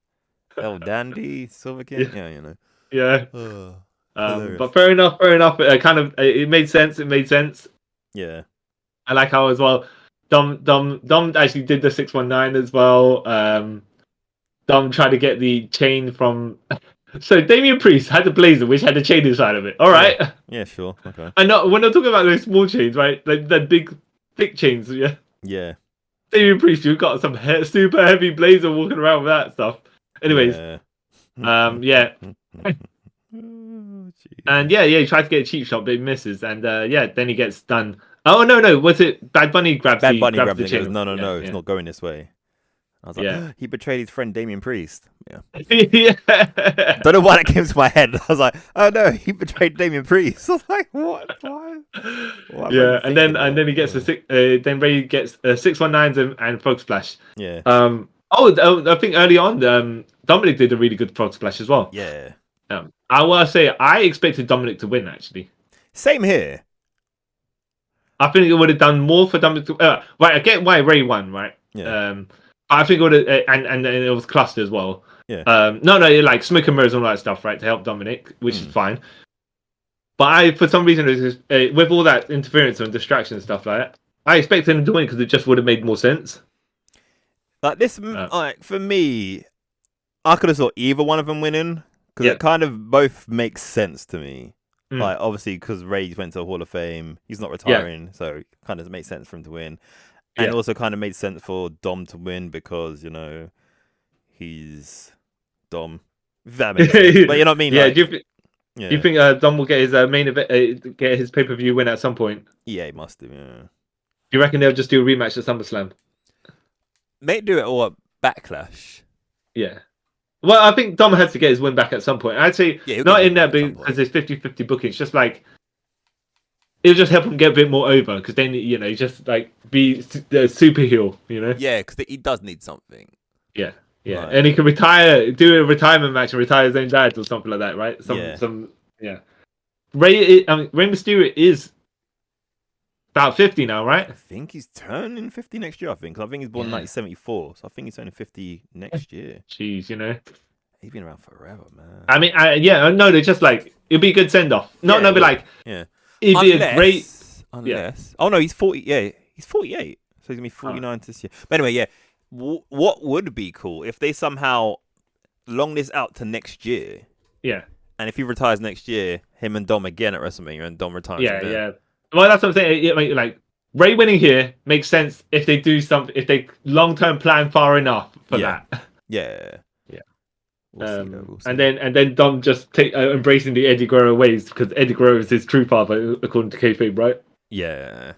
El Dandy, Silver King? Yeah, Yeah. But fair enough. It made sense. Yeah. I like how as well. Dom actually did the 619 as well. Dom tried to get the chain from. So Damian Priest had the blazer, which had the chain inside of it. All right. Yeah, sure. Okay. I know when I'm talking about those small chains, right? Like the big, thick chains. Yeah. Yeah. Damian Priest, you've got some super heavy blazer walking around with that stuff. Anyways, yeah. And he tried to get a cheap shot, but he misses. And then he gets done. Oh no! Was it Bad Bunny grabs the chain? Goes, no, it's not going this way. I was like, he betrayed his friend Damian Priest. Yeah. Don't know why that came to my head. I was like, oh no, he betrayed Damian Priest. I was like, what? Why and then he gets then Ray gets 619s and frog splash. Yeah. I think early on, Dominic did a really good frog splash as well. Yeah. I will say I expected Dominic to win actually. Same here. I think it would have done more for Dominic to. Right, I get why Ray won, right? Yeah. I think it would have, and it was clustered as well. Yeah. No, like smoke and mirrors and all that stuff, right, to help Dominic, which is fine. But for some reason, with all that interference and distraction and stuff like that, I expected him to win because it just would have made more sense. Like this, like for me, I could have thought either one of them winning because it kind of both makes sense to me. Like obviously because Ray went to the Hall of Fame, he's not retiring, so it kind of makes sense for him to win. And it also kind of made sense for Dom to win because, he's Dom. If that makes sense. But you know what I mean? Yeah, like, do you think Dom will get his main event, get his pay-per-view win at some point? Yeah, he must do, yeah. Do you reckon they'll just do a rematch at SummerSlam? May do it all at Backlash. Yeah. Well, I think Dom has to get his win back at some point. I'd say not in there because there's 50-50 bookings, just like it'll just help him get a bit more over because then just like be the super heel, Yeah, because he does need something. Yeah, right. And he can do a retirement match and retire his own dad or something like that, right? Ray Mysterio is about 50 now, right? I think he's turning 50 next year. I think he's born in 1974, so I think he's turning 50 next year. Jeez, he's been around forever, man. I mean, no, they're just like it'd be a good send off. It'd be a great. Unless, oh no, he's 40. Yeah, he's 48, so he's gonna be 49 this year. But anyway, what would be cool if they somehow long this out to next year? Yeah. And if he retires next year, him and Dom again at WrestleMania, and Dom retires. Yeah. Well, that's what I'm saying. Like Ray winning here makes sense if they do something. If they long-term plan far enough for that. Yeah. We'll see. And then Dom just embracing the Eddie Guerrero ways because Eddie Guerrero is his true father according to kayfabe, right? Yeah.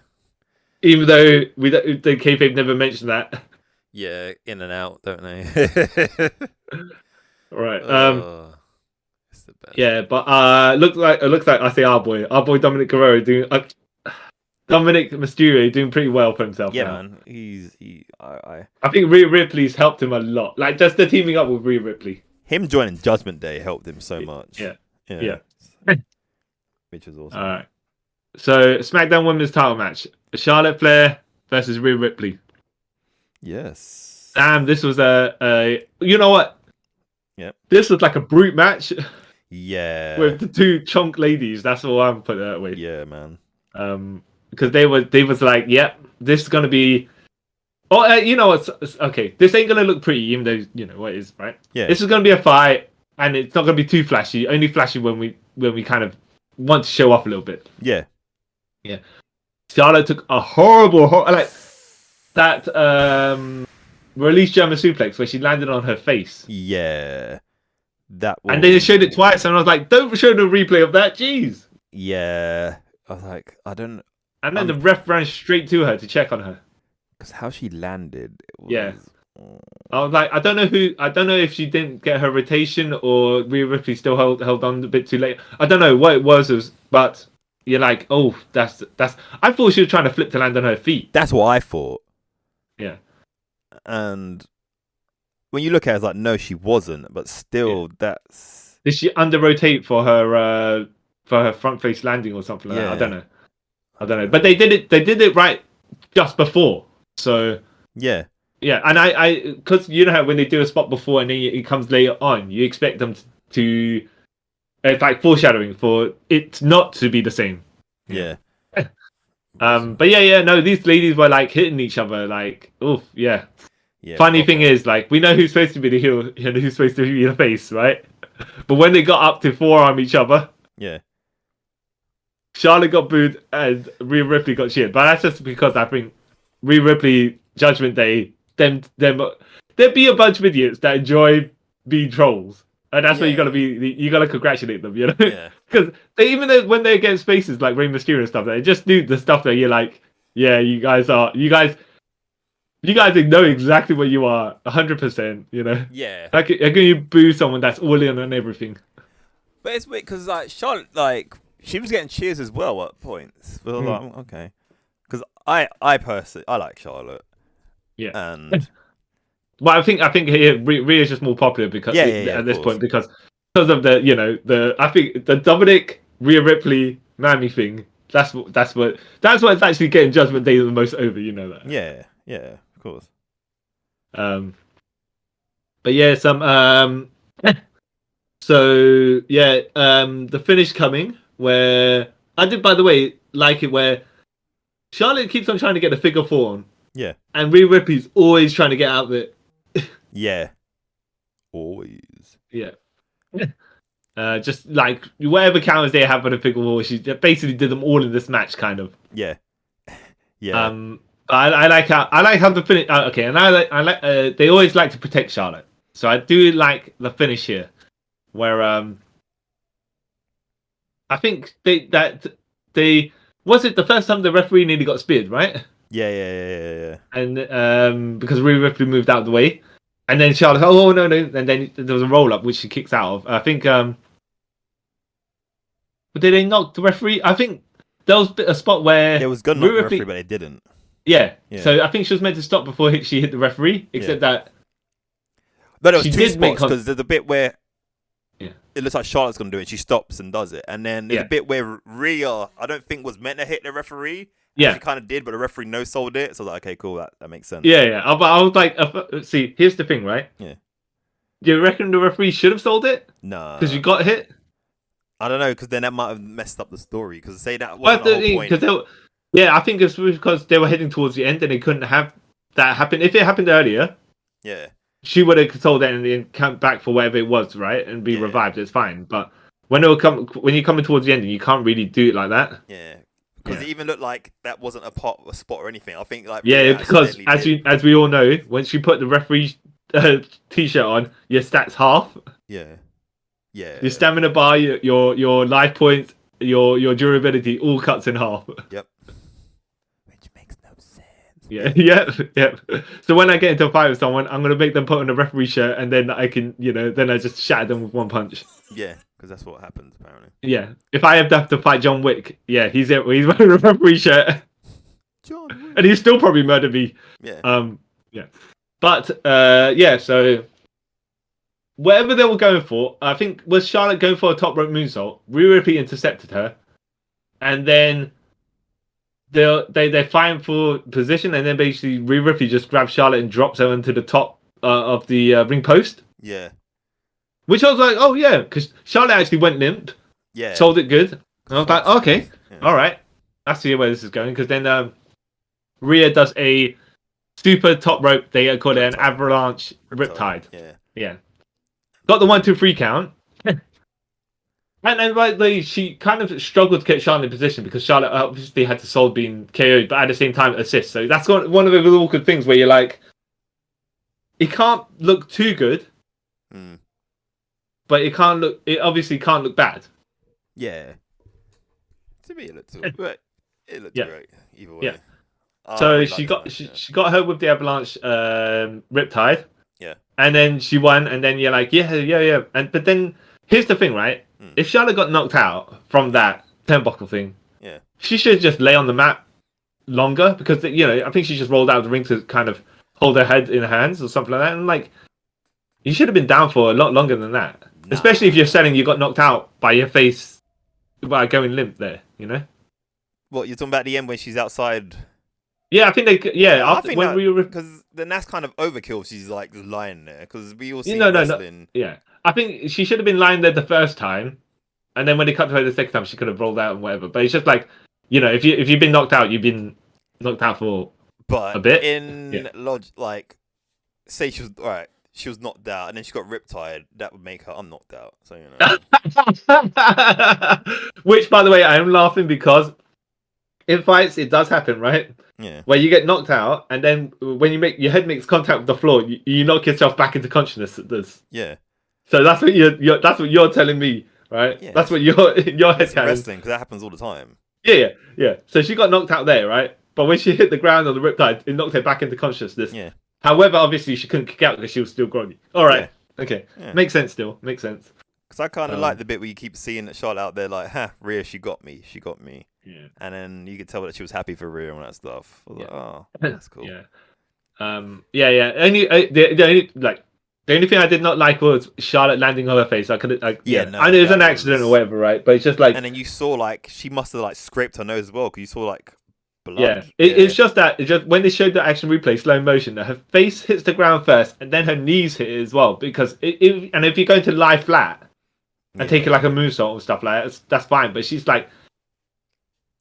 Even though the kayfabe never mentioned that. Yeah, in and out, don't they? Right. It's the best. Yeah, but it looks like I say our boy Dominic Guerrero doing Dominic Mysterio doing pretty well for himself. Yeah, now. man. I think Rhea Ripley's helped him a lot. Like just the teaming up with Rhea Ripley. Him joining Judgment Day helped him so much. Yeah. Which was awesome. All right. So SmackDown Women's Title match: Charlotte Flair versus Rhea Ripley. Yes. Damn, this was a you know what? Yep. This was like a brute match. Yeah. With the two chunk ladies. That's all I'm putting that way. Yeah, man. Because they was like, yep, this is gonna be. Oh, you know what's okay? This ain't gonna look pretty, even though you know what it is, right? Yeah. This is gonna be a fight, and it's not gonna be too flashy. Only flashy when we kind of want to show off a little bit. Yeah. Charlotte took a horrible like that release German suplex where she landed on her face. Yeah. That was... And they just showed it twice, and I was like, don't show the replay of that, jeez. Yeah. I was like, I don't... And then the ref ran straight to her to check on her. Because how she landed, it was... Yeah. I was like, I don't know if she didn't get her rotation or Rhea Ripley still held on a bit too late. I don't know what it was, but you're like, oh, that's. I thought she was trying to flip to land on her feet. That's what I thought. Yeah. And when you look at it, it's like, no, she wasn't, but still, that's... Did she under rotate for her front face landing or something like that? I don't know. But they did it right just before. So yeah. Yeah, and I because you know how when they do a spot before and then it comes later on, you expect them to it's like foreshadowing for it not to be the same. Yeah. But no, these ladies were like hitting each other, like, oof, yeah. Funny thing is, like, we know who's supposed to be the heel and who's supposed to be the face, right? But when they got up to forearm each other, Charlotte got booed and Rhea Ripley got cheered. But that's just because I think Rhea Ripley Judgment Day, there'd be a bunch of idiots that enjoy being trolls, and that's where you gotta congratulate them, you know? Because even though when they're against faces like Rey Mysterio and stuff, they just do the stuff that you're like, yeah, you guys know exactly what you are, 100%, you know? Yeah. How can you boo someone that's all in on everything? But it's weird because like Charlotte, like she was getting cheers as well at points. But like, okay, because I personally like Charlotte. Yeah. And well, I think here Rhea's just more popular because at this point because of the I think the Dominic Rhea Ripley Mammy thing. That's what's actually getting Judgment Day the most over. You know that. Yeah, of course. But yeah, so yeah, the finish coming where I did, by the way, like it where Charlotte keeps on trying to get the figure four on. Yeah. And Rhea Ripley's always trying to get out of it. Yeah. Always. Yeah. Just like whatever counters they have for the figure four, she basically did them all in this match, kind of. Yeah. Yeah. I like how the finish. Okay, and I like they always like to protect Charlotte, so I do like the finish here, where I think they was it the first time the referee nearly got speared, right? Yeah. And because Rhea Ripley moved out of the way, and then Charlotte, oh no, and then there was a roll up which she kicks out of. I think but did they knock the referee? I think there was a spot where it was gonna knock the referee, but they didn't. Yeah. So I think she was meant to stop before she hit the referee, except that. But it was two spots because there's a bit where it looks like Charlotte's gonna do it. She stops and does it, and then there's a bit where Rhea, I don't think was meant to hit the referee. Yeah, she kind of did, but the referee no-sold it. So I was like, okay, cool, that makes sense. Yeah. But I was like, see, here's the thing, right? Yeah. Do you reckon the referee should have sold it? No. Because you got hit? I don't know, because then that might have messed up the story. Because say that wasn't the whole point. I think it's because they were heading towards the end and they couldn't have that happen. If it happened earlier, she would have sold it and then come back for whatever it was, right? And be revived. It's fine. But when you're coming towards the end, you can't really do it like that. Yeah. Because it even looked like that wasn't a spot or anything. I think like because as we all know, once you put the referee t-shirt on, your stats half. Yeah. Your stamina bar, your life points, your durability all cuts in half. Yep. Which makes no sense. Yeah. So when I get into a fight with someone, I'm gonna make them put on a referee shirt, and then I can, then I just shatter them with one punch. Yeah. Because that's what happens, apparently. Yeah. If I have to fight John Wick, he's wearing a referee shirt. John Wick. And he'll still probably murder me. Yeah. Yeah. But, so... Whatever they were going for, I think, was Charlotte going for a top rope moonsault. Rhea Ripley intercepted her. And then... They're fighting for position, and then basically Rhea Ripley just grabs Charlotte and drops her into the top of the ring post. Yeah. Which I was like, oh yeah, because Charlotte actually went limp. Yeah. Sold it good. And I was like, okay, all right. I see where this is going. Because then Rhea does a super top rope. They call it an avalanche riptide. Yeah. Got the 1, 2, 3 count. And by the way, she kind of struggled to get Charlotte in position because Charlotte obviously had to solve being KO'd, but at the same time assist. So that's one of those awkward things where you're like, it can't look too good, but it obviously can't look bad. Yeah. To me, it looked great. It looked great either way. Yeah. So really she got her with the Avalanche Riptide. Yeah. And then she won, and then you're like, yeah. But then here's the thing, right? If Charlotte got knocked out from that turnbuckle thing, she should just lay on the mat longer because I think she just rolled out of the ring to kind of hold her head in her hands or something like that. And like, you should have been down for a lot longer than that, especially if you're selling you got knocked out by your face by going limp there. What you're talking about the end when she's outside? Yeah, I think they. Yeah, I think because then that's kind of overkill. She's like lying there because we all see wrestling. No. Yeah, I think she should have been lying there the first time, and then when they cut to her the second time, she could have rolled out and whatever. But it's just like, if you've been knocked out, you've been knocked out for a bit. Like, say she was alright, she was knocked out, and then she got riptide. That would make her I'm knocked out. So Which, by the way, I am laughing because in fights it does happen, right? Yeah. Where you get knocked out, and then when your head makes contact with the floor, you knock yourself back into consciousness. Yeah. So that's what you're telling me, right? Yeah. That's what your head wrestling, because that happens all the time. Yeah. So she got knocked out there, right? But when she hit the ground on the riptide, it knocked her back into consciousness. Yeah. However, obviously she couldn't kick out because she was still groggy. All right. Yeah. Okay. Yeah. Makes sense. Still makes sense. Because I kind of like the bit where you keep seeing that Charlotte out there, like, Rhea, she got me. Yeah. And then you could tell that she was happy for Rhea and all that stuff. I was like, oh, that's cool. Yeah. The only thing I did not like was Charlotte landing on her face. I know it was an accident or whatever, right? But it's just like, and then you saw like she must have like scraped her nose as well because you saw like blood. Yeah, it's just that. It's just when they showed the action replay, slow motion, that her face hits the ground first, and then her knees hit it as well. Because if you're going to lie flat and take it like a moonsault and stuff like that, that's fine. But she's like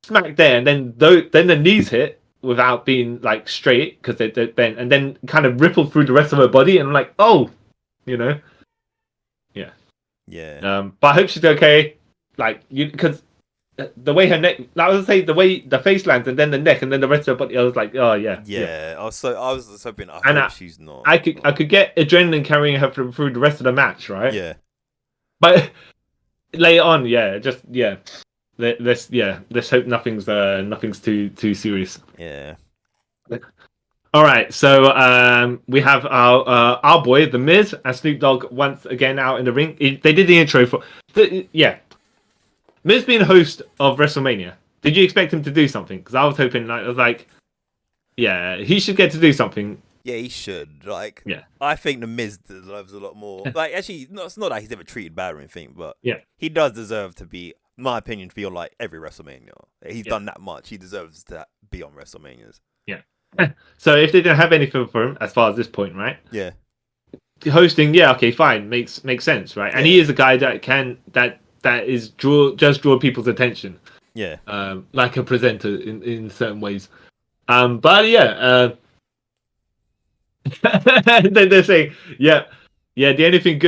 smack there, and then the knees hit without being like straight because they're bent, and then kind of rippled through the rest of her body, and I'm like, oh, yeah. But I hope she's okay. Like because the way her neck, I was say the way the face lands, and then the neck, and then the rest of her body, I was like, oh yeah. I was hoping. I hope she's not. I could get adrenaline carrying her through the rest of the match, right? Yeah. But later on, let's hope nothing's too serious. Yeah. All right, so we have our boy, The Miz, and Snoop Dogg once again out in the ring. They did the intro for Miz being host of WrestleMania. Did you expect him to do something? Because I was hoping, he should get to do something. Yeah, he should. Yeah. I think The Miz deserves a lot more. Actually, it's not that he's ever treated bad or anything, but yeah, he does deserve to be, in my opinion, to be on every WrestleMania. He's done that much. He deserves to be on WrestleManias. Yeah. So if they didn't have anything for him, as far as this point, right? Yeah. Hosting, okay, fine, makes sense, right? And he is a guy that draw people's attention. Yeah. Like a presenter in certain ways. But then they're saying, the only thing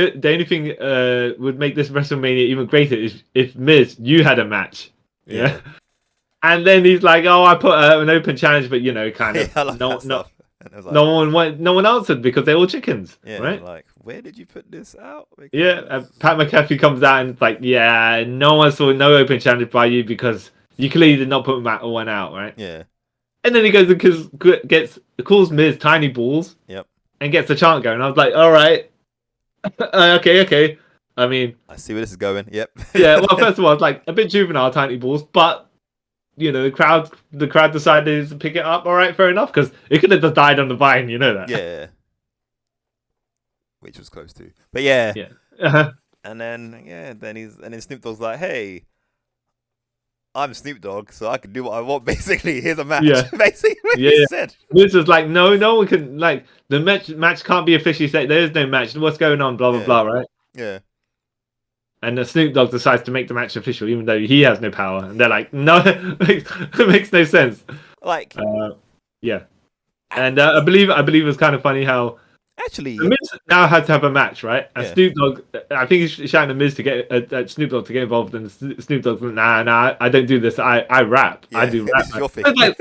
would make this WrestleMania even greater is if Miz, you had a match. Yeah. And then he's like, "Oh, I put an open challenge, but kind of no one answered because they're all chickens, right? Like, where did you put this out? Because... Pat McAfee comes out and it's like, no one saw no open challenge by you because you clearly did not put one out, right? Yeah. And then he goes and calls Miz tiny balls, and gets the chant going. I was like, all right, okay. I mean, I see where this is going. Yep. Yeah. Well, first of all, it's like a bit juvenile, tiny balls, but. The crowd decided to pick it up. All right, fair enough, because it could have just died on the vine. You know that. Yeah. Which was close to. But yeah. Yeah. Uh-huh. And then Snoop Dogg's like, "Hey, I'm Snoop Dogg, so I can do what I want. Basically, here's a match." Yeah. Basically, what he said. This is like, no one can the match can't be officially set. There is no match. What's going on? Blah blah blah. Right. Yeah. And the Snoop Dogg decides to make the match official, even though he has no power. And they're like, no, it makes no sense. Yeah. And I believe it was kind of funny how Actually, The Miz now had to have a match, right? And yeah. Snoop Dogg, I think he's shouting at Miz to get Snoop Dogg to get involved, and Snoop Dogg's like, nah, I don't do this. I rap. I Yeah, do this rap. is your thing. It's like,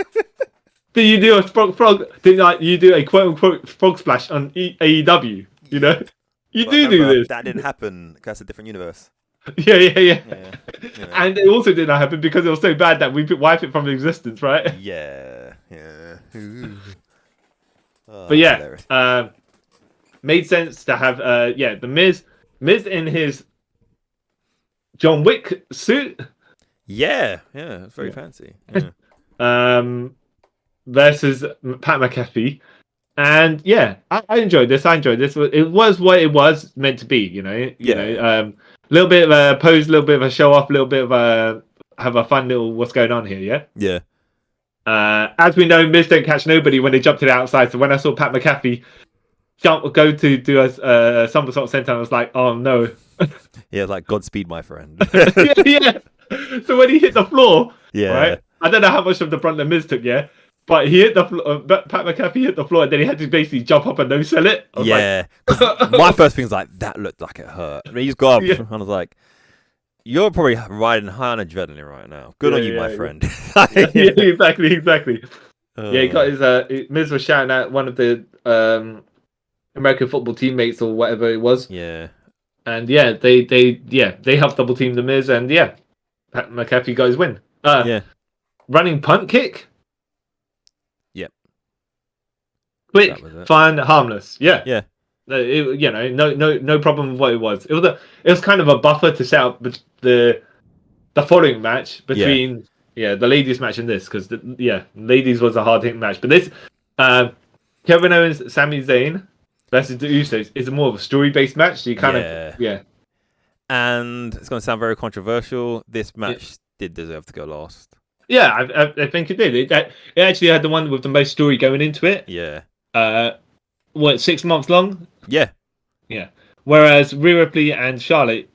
do you do a frog? Do like you do a quote unquote frog splash on AEW? You know, you But do remember, this. that didn't happen. That's a different universe. Yeah. Yeah. And it also did not happen because it was so bad that we wiped it from existence, right? Yeah. Oh, But yeah, hilarious. made sense to have the Miz in his John Wick suit. Yeah, it's very fancy. Versus Pat McAfee. And yeah, I enjoyed this. It was what it was meant to be, you know. A little bit of a pose, a little bit of a show off, a little bit of a have a fun little what's going on here, Yeah. As we know, Miz don't catch nobody when they jump to the outside. So when I saw Pat McAfee go to do a somersault center, I was like, oh no. Yeah, like Godspeed, my friend. yeah. So when he hit the floor, Yeah. right? I don't know how much of the brunt the Miz took, but he hit the floor. Pat McAfee hit the floor, and then he had to basically jump up and no sell it. Yeah. My first thing was like, that looked like it hurt. I mean, he's got up, and I was like, you're probably riding high on adrenaline right now. Good on you, my friend. Exactly. He got his. Miz was shouting at one of the American football teammates or whatever it was. Yeah. And they helped double team the Miz, and Pat McAfee got his win. Running punt kick. Yep. Quick, fun, harmless. Yeah. Yeah. No problem with what it was. It was kind of a buffer to set up the following match between the ladies match and this, because ladies was a hard hitting match, but this Kevin Owens, Sami Zayn versus the Usos is more of a story based match. So you kind of and it's going to sound very controversial. This match did deserve to go last. Yeah, I think it did. It actually had the one with the most story going into it. Yeah. 6 months long? Yeah. Whereas Rhea Ripley and Charlotte,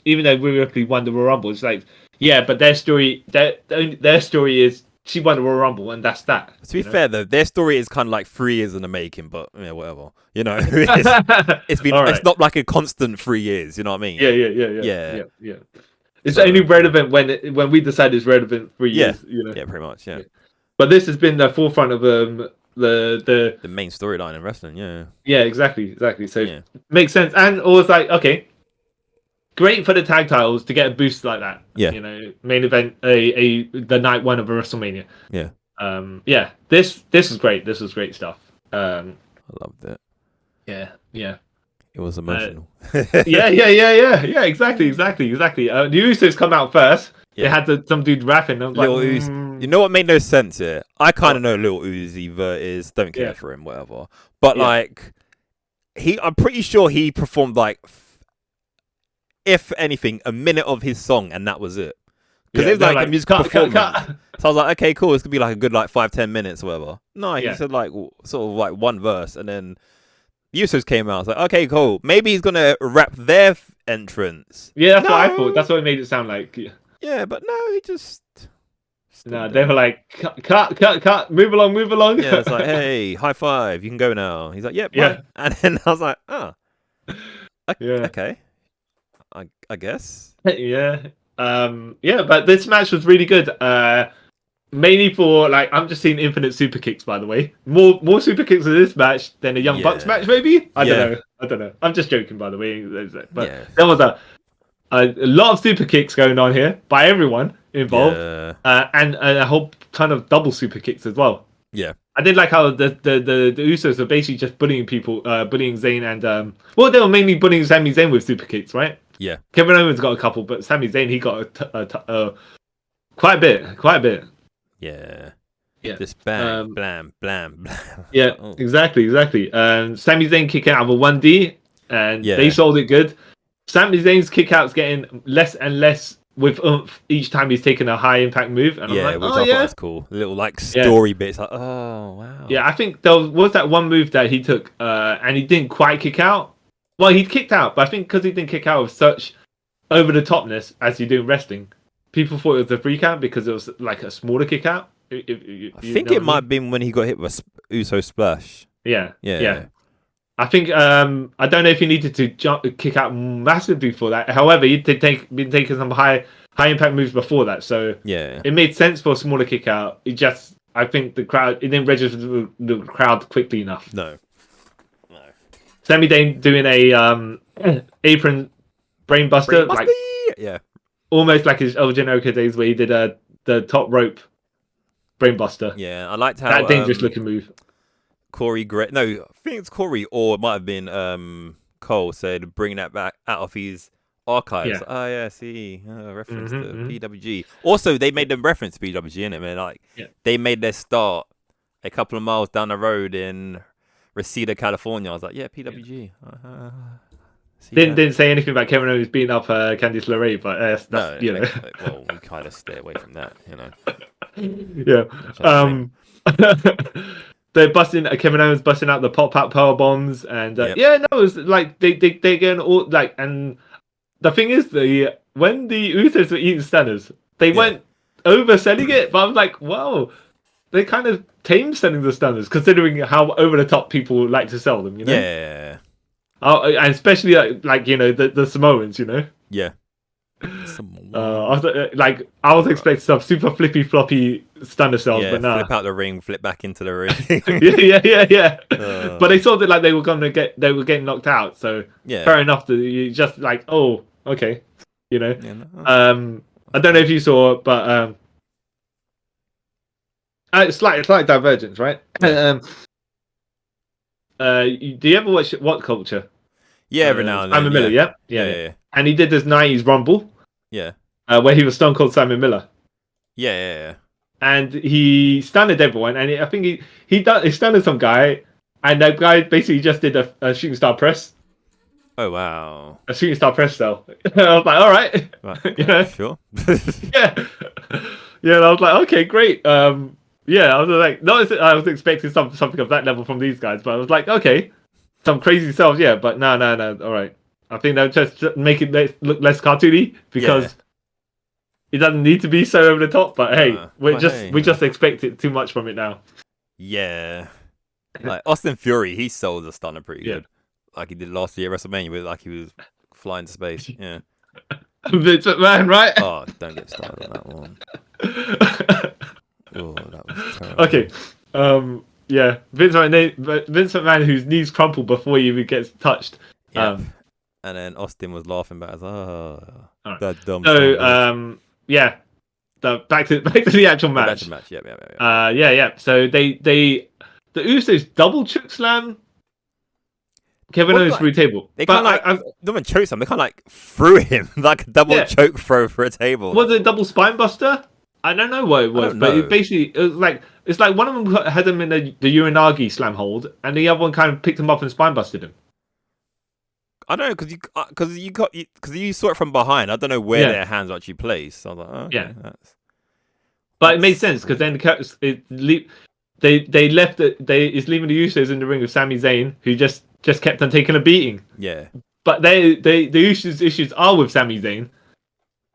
even though Rhea Ripley won the Royal Rumble, it's like, but their story is she won the Royal Rumble, and that's that. To be fair though, their story is kind of like 3 years in the making, but whatever. It's been it's not like a constant 3 years. You know what I mean? Yeah. It's only relevant when we decide it's relevant 3 years. Yeah, pretty much. Yeah. But this has been the forefront of the main storyline in wrestling. Yeah, exactly. So makes sense, and always like, okay, great for the tag titles to get a boost like that. Yeah. Main event the night one of a WrestleMania. Yeah. This is great. This was great stuff. I loved it. Yeah. It was emotional. Yeah. Exactly. The Usos come out first. They had some dude rapping. Lil Uzi. You know what made no sense here? I kind of know Lil Uzi Vert is. Don't care for him, whatever. But I'm pretty sure he performed if anything, a minute of his song, and that was it. Because it was like a musical performance. Cut. So I was like, okay, cool. This could be like a good 5-10 minutes or whatever. No, he said sort of one verse, and then Usos came out. I was like, okay, cool. Maybe he's gonna rap their entrance. Yeah, that's what I thought. That's what it made it sound like. Yeah, but no, he just. No, they were like, cut, move along. Yeah, it's like, hey, high five, you can go now. He's like, yep, yeah. And then I was like, okay, I guess. Yeah, but this match was really good. Mainly for I'm just seeing infinite super kicks. By the way, more super kicks in this match than a Young Bucks match, maybe. I don't know. I'm just joking, by the way. But there was a lot of super kicks going on here by everyone involved, and a whole ton of double super kicks as well. Yeah, I did like how the Usos are basically just bullying people, bullying Zayn and they were mainly bullying Sami Zayn with super kicks, right? Yeah, Kevin Owens got a couple, but Sami Zayn he got quite a bit. Yeah. This bam, blam, blam, blam. Yeah, exactly. Sami Zayn kicking out of a 1D, and they sold it good. Sami Zayn's kick out's getting less and less with oomph each time he's taking a high impact move. And I'm like, which I thought was cool. A little story bits. Like, oh wow. Yeah, I think there was that one move that he took, and he didn't quite kick out. Well, he kicked out, but I think because he didn't kick out with such over the topness as you do in wrestling, people thought it was a free count because it was like a smaller kick out. I think it might have been when he got hit with Uso splash. Yeah. I think I don't know if he needed to kick out massively for that. However, he did been taking some high impact moves before that, so Yeah. it made sense for a smaller kick out. I think the crowd it didn't register the crowd quickly enough. No. Sami Zayn doing a apron brainbuster, like yeah, almost like his El Generico days where he did the top rope brainbuster. yeah. I liked how That dangerous looking move. Corey Gray. No, I think it's Corey, or it might have been Cole said bringing that back out of his archives. Yeah. Oh yeah, see, reference to PWG. Also, they made them reference to PWG in it, man. Like they made their start a couple of miles down the road in Reseda, California. I was like, yeah, PWG. Didn't say anything about Kevin Owens beating up Candice LeRae, but that's no, you know. well, we kind of stay away from that, you Yeah. know. They're busting. Kevin Owens busting out the pop-out power bombs, and it was like they getting all like. And the thing is, when the Usos were eating stunners, they weren't overselling it, but I was like, wow, they kind of tame selling the stunners, considering how over the top people like to sell them. You know. Yeah. And especially like you know the Samoans, you know. Yeah. I was expecting some super flippy floppy stunner cells, but nah. Flip out the ring, flip back into the ring. yeah. But they thought that like they were getting knocked out, so fair enough. That you just like, oh, okay, you know. Yeah, no. I don't know if you saw, but it's slight divergence, right? Yeah. Do you ever watch What Culture? Yeah, every now and then. Simon Miller, yeah. And he did this '90s Rumble. Yeah. Where he was Stone Cold Simon Miller. Yeah. And he stunned everyone, and I think he stunned some guy, and that guy basically just did a shooting star press. Oh wow! A shooting star press though. I was like, all right, you know, sure. yeah. And I was like, okay, great. I was like, I was expecting something of that level from these guys, but I was like, okay, some crazy selves, yeah, but no, all right. I think they'll just make it look less cartoony because it doesn't need to be so over the top. But hey, we just expect it too much from it now. Yeah, like Austin Fury, he sold the stunner pretty good, like he did last year at WrestleMania, but like he was flying to space. Yeah, Vince McMahon, right? Oh, don't get started on that one. Oh, that was terrible. Okay, Vince McMahon, whose knees crumple before he even gets touched. Yeah. And then Austin was laughing back as that dumb. So back to the actual match. Yeah. So the Usos double choke slam Kevin Owens through a table. They kind of not choke slam. They kind of like threw him like a double choke throw for a table. Was it a double spine buster? I don't know what it was, but it was like it's like one of them had him in the Uranagi slam hold, and the other one kind of picked him up and spine busted him. I don't know because you saw it from behind. I don't know where their hands are actually placed. So I was like, okay, but it made sense because then it's leaving the Usos in the ring with Sami Zayn, who just kept on taking a beating. Yeah, but the Usos issues are with Sami Zayn.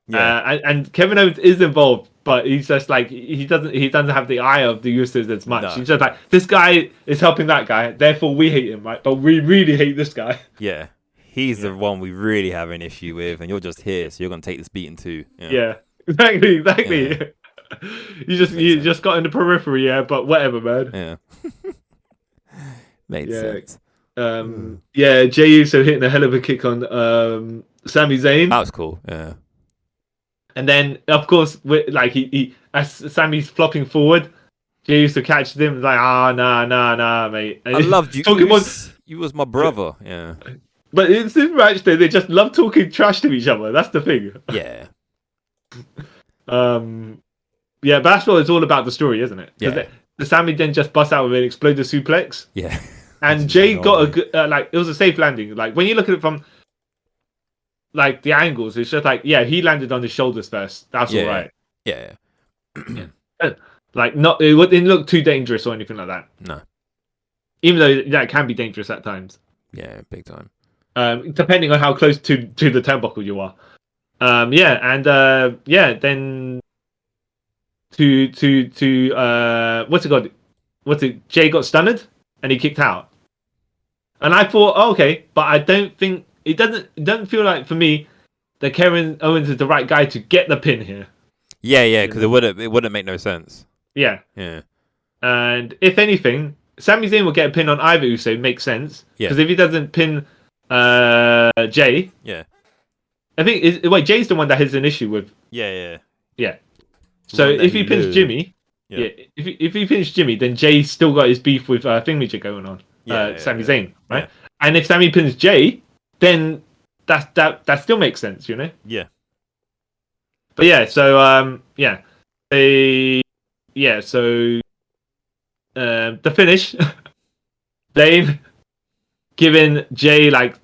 Yeah, and Kevin Owens is involved, but he's just like he doesn't have the eye of the Usos as much. No. He's just like, this guy is helping that guy, therefore we hate him, right? But we really hate this guy. Yeah. He's the one we really have an issue with, and you're just here, so you're gonna take this beating too. Yeah, exactly. Yeah. you just got in the periphery, but whatever, man. Yeah, made sense. Jey Uso hitting a hell of a kick on Sami Zayn. That was cool. Yeah, and then of course, he as Sami's flopping forward, Jey Uso catches him like, nah, mate. And I loved you. You was my brother. Yeah. But in this match, they just love talking trash to each other. That's the thing. Yeah. But that's what it's all about, the story, isn't it? Yeah. The Sami then just busts out with an explosive suplex. Yeah. And Jay got a good, it was a safe landing. Like, when you look at it from, like, the angles, it's just like, he landed on his shoulders first. That's all right. Yeah. Like, it didn't look too dangerous or anything like that. No. Even though that can be dangerous at times. Yeah, big time. Depending on how close to the turnbuckle you are. Then what's it called? Jay got stunned and he kicked out. And I thought, okay, but I don't think it doesn't feel like for me that Kevin Owens is the right guy to get the pin here. Yeah, because it wouldn't make no sense. Yeah. Yeah. And if anything, Sami Zayn will get a pin on either Uso. Makes sense. Yeah. Because if he doesn't pin Jay, yeah, I think Jay's the one that has an issue with. Yeah. So if he pins Jimmy, if he pins Jimmy, then Jay's still got his beef with Thingamajig going on. Sami Zayn, right? Yeah. And if Sami pins Jay, then that still makes sense, you know? Yeah. But yeah, so the finish, Zayn giving Jay like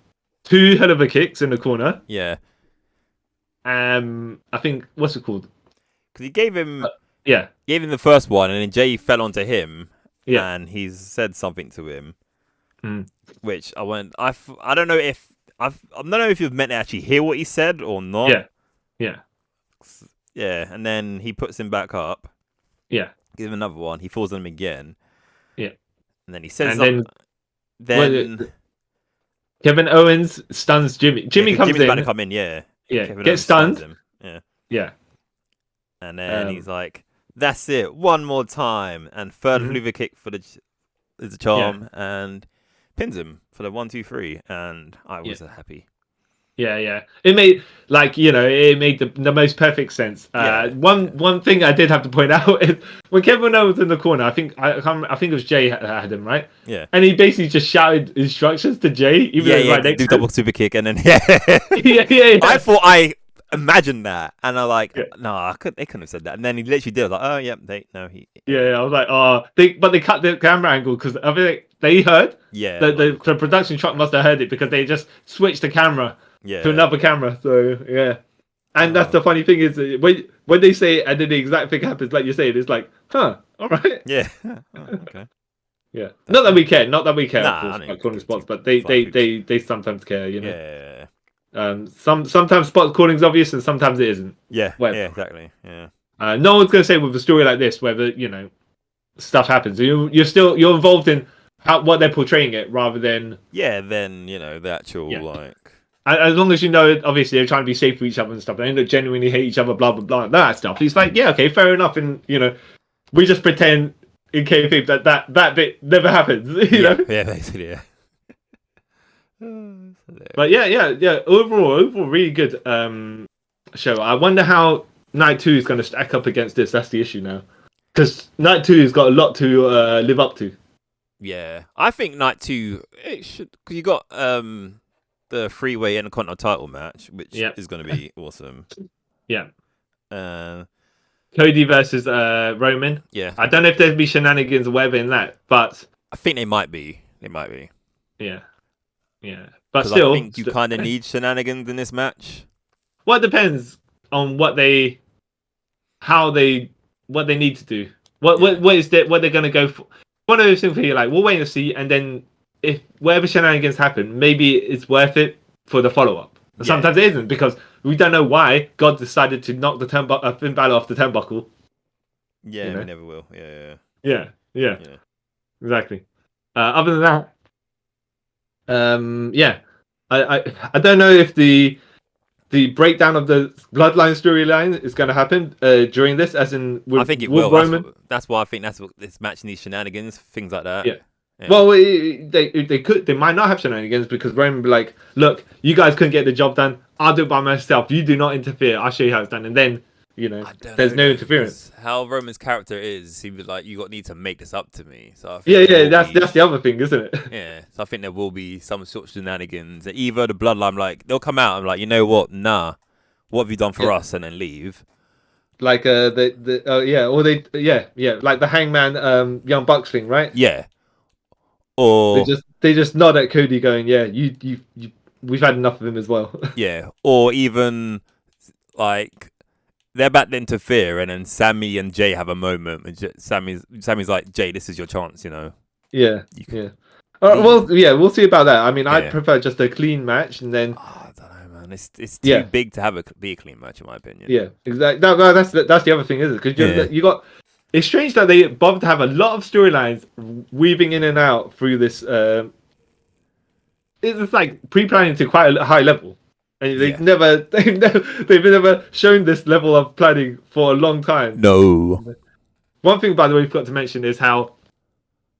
2 hell of a kicks in the corner. Yeah. I think what's it called? Because he gave him gave him the first one, and then Jay fell onto him. Yeah. And he said something to him, which I don't know if you've meant to actually hear what he said or not. Yeah. And then he puts him back up. Yeah. Give him another one. He falls on him again. Yeah. And then he says and something. Then Kevin Owens stuns Jimmy. Jimmy's about to come in, yeah. Yeah. Kevin Gets stunned. Him. Yeah. Yeah. And then he's like, "That's it, one more time." And third Hoover kick for the charm, and pins him for the 1, 2, 3, and I was happy. Yeah. It made the most perfect sense. One thing I did have to point out is when Kevin Owens was in the corner, I think it was Jay had him, right? Yeah. And he basically just shouted instructions to Jay, even though he was right next to him. Double super kick, and then yeah. I thought I imagined that, and I'm like, no, they couldn't have said that. And then he literally did. I was like, oh yeah, I was like, but they cut the camera angle because I think they heard. Yeah. The production truck must have heard it because they just switched the camera. To another camera, so yeah. And that's the funny thing is when they say it and then the exact thing happens, like you say, it's like, all right. Yeah. Okay. Yeah. Not that we care, of course, about calling spots, but they sometimes care, you know. Yeah. Sometimes spots calling's obvious and sometimes it isn't. Yeah. Whatever. Yeah. Exactly. Yeah. No one's gonna say with a story like this whether stuff happens. You're involved in what they're portraying it rather than then the actual like. As long as obviously they're trying to be safe for each other and stuff, they don't genuinely hate each other, blah blah blah, that stuff. It's like, okay, fair enough, and we just pretend in kayfabe that bit never happens, you know? Yeah, basically, yeah. But yeah. Overall, really good show. I wonder how Night 2 is going to stack up against this. That's the issue now, because Night 2 has got a lot to live up to. Yeah, I think Night 2 it should, because you got the three-way Intercontinental title match, which is going to be awesome. Yeah. Cody versus Roman. Yeah. I don't know if there'd be shenanigans or whatever in that, but I think they might be. Yeah. But still, I think you kind of need shenanigans in this match. Well, it depends on what they need to do. What they're going to go for. One of those things where you're like, we'll wait and see, and then if whatever shenanigans happen, maybe it's worth it for the follow-up. Sometimes it isn't, because we don't know why God decided to knock the Finn Balor off the turnbuckle. Yeah, we never will. Yeah. Exactly. Other than that, I don't know if the breakdown of the Bloodline storyline is going to happen during this, as in I think it will. Roman. That's why I think that's what this match needs, shenanigans, things like that. Yeah. Well, they might not have shenanigans because Roman will be like, look, you guys couldn't get the job done. I'll do it by myself. You do not interfere. I'll show you how it's done. And then, there's no interference. How Roman's character is, he was like, you need to make this up to me. So that's the other thing, isn't it? Yeah. So I think there will be some sort of shenanigans. Either the Bloodline, they'll come out and you know what? Nah. What have you done for us? And then leave. Like like the Hangman Young Bucks thing, right? Yeah. Or they just nod at Cody, going, "Yeah, you we've had enough of him as well." Yeah, or even they're about to interfere, and then Sammy and Jay have a moment. And Sammy's like, "Jay, this is your chance," Yeah. We'll see about that. I mean, I'd prefer just a clean match, and then I don't know, man. It's too big to be a clean match, in my opinion. Yeah, exactly. No, that's the other thing, isn't it? Because you got. It's strange that they bothered to have a lot of storylines weaving in and out through this it's like pre-planning to quite a high level. And they've Yeah. they've never shown this level of planning for a long time. No. One thing, by the way, we forgot to mention is how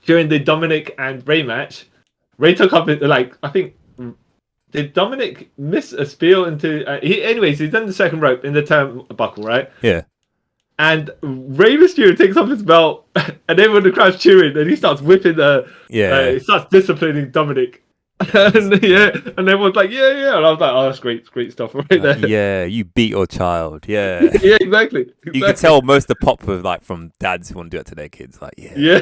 during the Dominic and Ray match, Ray took up like I think did Dominic miss a spiel into? Anyways, he's done the second rope in the turnbuckle, right? Yeah. And Rey Mysterio takes off his belt, and everyone in the crowd's cheering, and he starts whipping he starts disciplining Dominic. And everyone's like, yeah. And I was like, oh, that's great stuff right there. Yeah, you beat your child. Yeah. Yeah, exactly. You can tell most of the pop was like from dads who want to do it to their kids. Like, Yeah.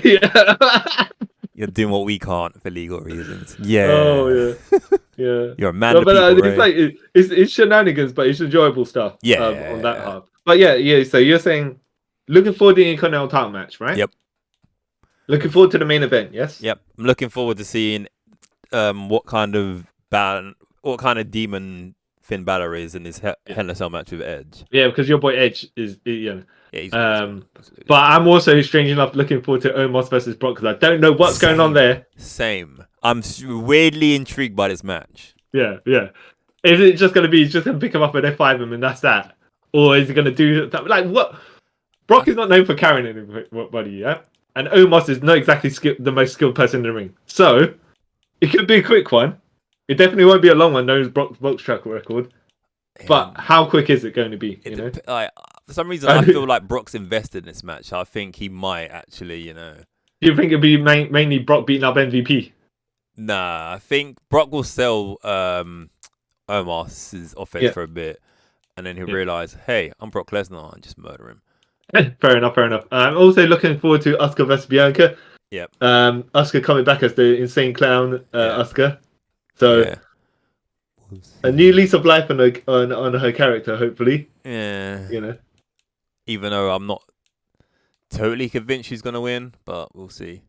You're doing what we can't for legal reasons. Yeah. Oh, yeah. Yeah. You're a man of people, it's like, it's shenanigans, but it's enjoyable stuff. Yeah. On that half. But yeah, so you're saying, looking forward to the Intercontinental title match, right? Yep. Looking forward to the main event, yes? Yep. I'm looking forward to seeing what kind of demon Finn Balor is in this Hell in a Cell match with Edge. Yeah, because your boy Edge is, but I'm also, strange enough, looking forward to Omos versus Brock because I don't know what's going on there. Same. I'm weirdly intrigued by this match. Yeah. Is it just going to be, he's just going to pick him up and F5 him and that's that? Or is he going to do that? Like, what? Brock is not known for carrying anybody, yeah? And Omos is not exactly the most skilled person in the ring. So, it could be a quick one. It definitely won't be a long one, known as Brock's track record. But how quick is it going to be? For some reason, I feel like Brock's invested in this match. I think he might actually, Do you think it'd be mainly Brock beating up MVP? Nah, I think Brock will sell Omos's offense for a bit. And then he'll realise, hey, I'm Brock Lesnar, and just murder him. Fair enough. I'm also looking forward to Asuka versus Bianca. Yep. Asuka coming back as the insane clown, Asuka. So a new lease of life on her character, hopefully. Yeah. Even though I'm not totally convinced she's gonna win, but we'll see.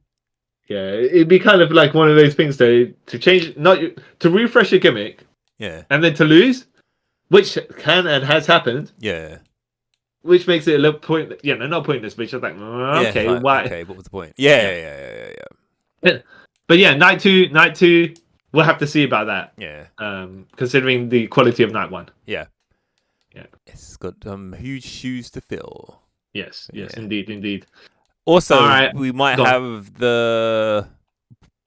Yeah, it'd be kind of like one of those things though, to change, not to refresh your gimmick. Yeah. And then to lose, which can and has happened. Yeah. Which makes it a little pointless. Yeah, no, not pointless, but it's just like, okay, why? Okay, what was the point? Yeah. But yeah, night two, we'll have to see about that. Yeah. Considering the quality of night one. Yeah. It's got huge shoes to fill. Yes, indeed. Also, we might have the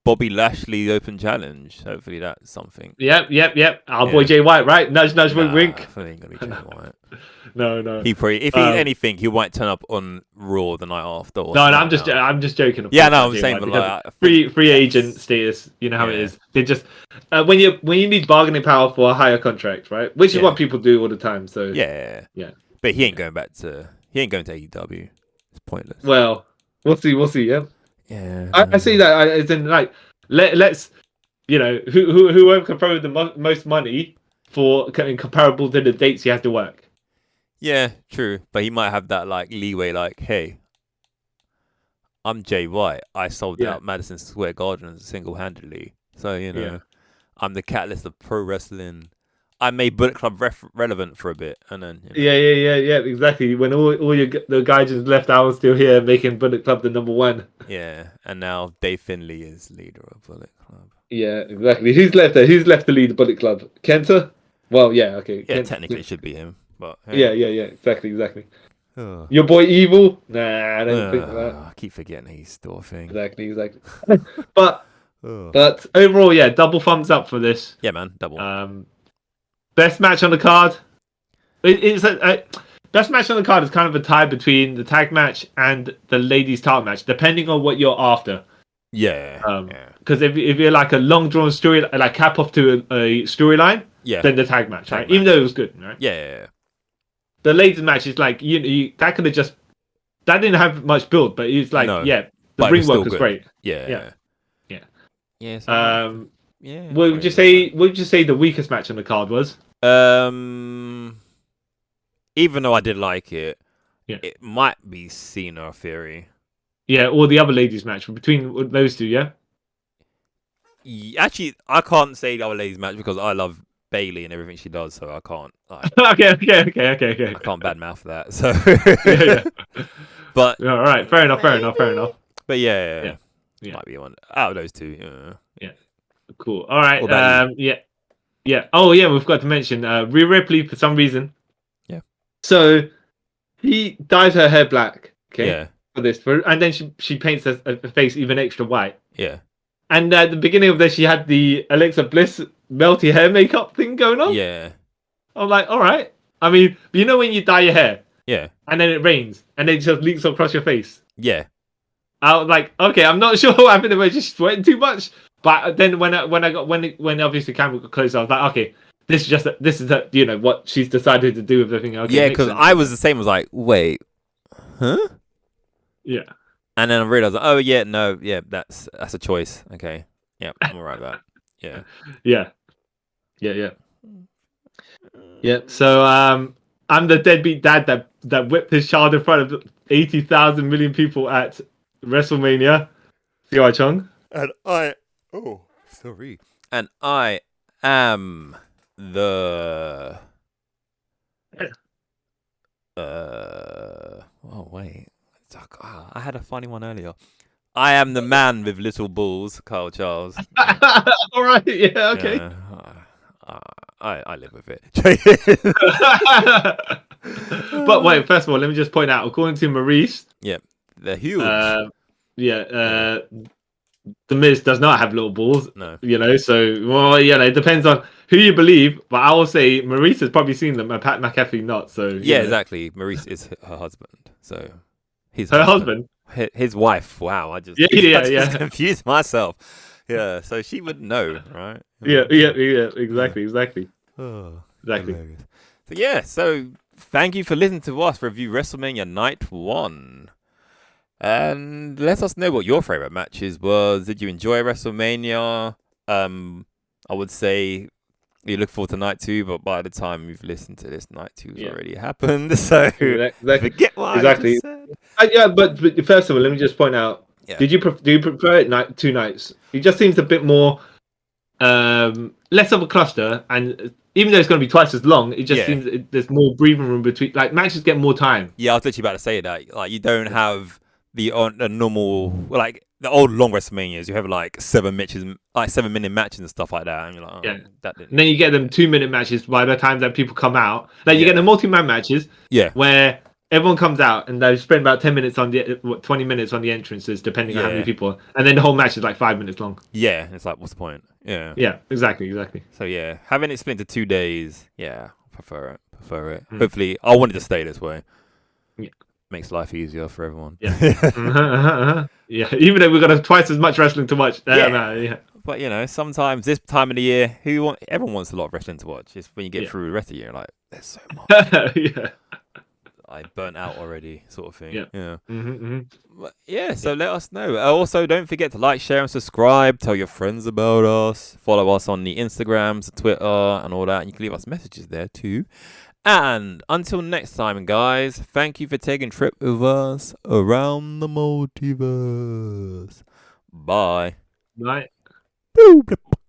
Bobby Lashley Open Challenge. Hopefully that's something. Yep. Our boy Jay White, right? Nudge, wink. I ain't gonna be Jay White. No. He probably, if anything, he might turn up on Raw the night after. I'm just joking. Yeah, no, I'm saying, but like free agent status. You know how it is. They just when you need bargaining power for a higher contract, right? Which is what people do all the time. So yeah. But he ain't going back to. He ain't going to AEW. It's pointless. Well, we'll see. Yeah. Yeah. I see that as in like let's whoever can throw the most money for comparable to the dates he has to work. Yeah, true. But he might have that like leeway, like, hey, I'm Jay White. I sold out Madison Square Garden single-handedly. So, I'm the catalyst of pro wrestling. I made Bullet Club relevant for a bit, and then yeah, exactly. When all the guys just left, I was still here making Bullet Club the number one. Yeah, and now Dave Finlay is leader of Bullet Club. Yeah, exactly. Who's left there? Who's left to lead the Bullet Club? Kenta? Well, yeah, okay. Yeah, technically it should be him, but yeah, exactly. Your boy Evil? Nah, I don't think that. I keep forgetting he's still a thing. Exactly. But overall, yeah, double thumbs up for this. Yeah, man, double. Best match on the card. Best match on the card is kind of a tie between the tag match and the ladies' title match, depending on what you're after. Yeah. Because if you're like a long drawn story, like cap off to a storyline, then the tag match, right? Even though it was good, right? Yeah. The ladies' match is like that could have that didn't have much build, but it's like the ring work was great. Yeah. What would you say the weakest match on the card was? Even though I did like it, it might be Cena Theory. Yeah, or the other ladies match between those two. Yeah. Actually, I can't say the other ladies match because I love Bailey and everything she does, so I can't. Okay. I can't badmouth that. So. But all right, fair enough. But yeah. Might be one out of those two. Yeah. Cool. All right. What about you? Yeah. Yeah. Oh, yeah. We've got to mention Rhea Ripley for some reason. Yeah. So he dyes her hair black. Okay. Yeah. For this, and then she paints her face even extra white. Yeah. And at the beginning of this, she had the Alexa Bliss melty hair makeup thing going on. Yeah. I'm like, all right. I mean, you know when you dye your hair, Yeah. and then it rains, and then it just leaks across your face. Yeah. I was like, okay, I'm not sure what happened. If I just sweating too much. But then when obviously the camera got closer, I was like, okay, this is what she's decided to do with the thing. Okay, Yeah, because I was the same. I was like, wait, huh? Yeah. And then I realized, oh yeah, no, yeah, that's a choice. Okay, yeah, I'm alright with that. Yeah. Yeah. So I'm the deadbeat dad that whipped his child in front of 80,000 million people at WrestleMania. CY Chung. And sorry. And I am the oh wait. I had a funny one earlier. I am the man with little balls, Carl Charles. All right, yeah, okay. I live with it. But wait, first of all, let me just point out, according to Maurice, yeah, they're huge. The Miz does not have little balls. No. So it depends on who you believe. But I will say Maurice has probably seen them, and Pat McAfee not. So yeah, exactly. Maurice is her husband. So he's her husband. His wife. Wow, I just confused myself. Yeah, so she would know, right? Yeah, exactly. Oh, exactly. Hilarious. So yeah, so thank you for listening to us review WrestleMania Night 1. And let us know what your favorite matches was. Did you enjoy WrestleMania? I would say you look forward to Night 2, but by the time you've listened to this, Night 2 has already happened. So exactly. Forget what I just said. But first of all, let me just point out. Yeah. Do you prefer it 2 nights? It just seems a bit more less of a cluster, and even though it's going to be twice as long, it just seems there's more breathing room between. Like matches get more time. Yeah, I was literally about to say that. Like you don't have the normal, like the old long WrestleManias. You have like 7-minute matches and stuff like that. And you're like, that didn't. And then you get them 2-minute matches by the time that people come out. Like you get the multi-man matches. Yeah. Where everyone comes out and they spend about 10 minutes on 20 minutes on the entrances, depending on how many people. And then the whole match is like 5 minutes long. Yeah, it's like, what's the point? Yeah. Yeah, exactly. So yeah, having it split into 2 days, I prefer it. Hopefully, I wanted to stay this way. Yeah. Makes life easier for everyone. Yeah. Yeah, even though we've got twice as much wrestling to watch. But sometimes this time of the year, everyone wants a lot of wrestling to watch. It's when you get through the rest of the year, like there's so much. Yeah. I burnt out already, sort of thing. Yeah. But so let us know. Also, don't forget to like, share, and subscribe. Tell your friends about us. Follow us on the Instagrams, the Twitter, and all that. And you can leave us messages there too. And until next time, guys, thank you for taking a trip with us around the multiverse. Bye. Bye. Boop.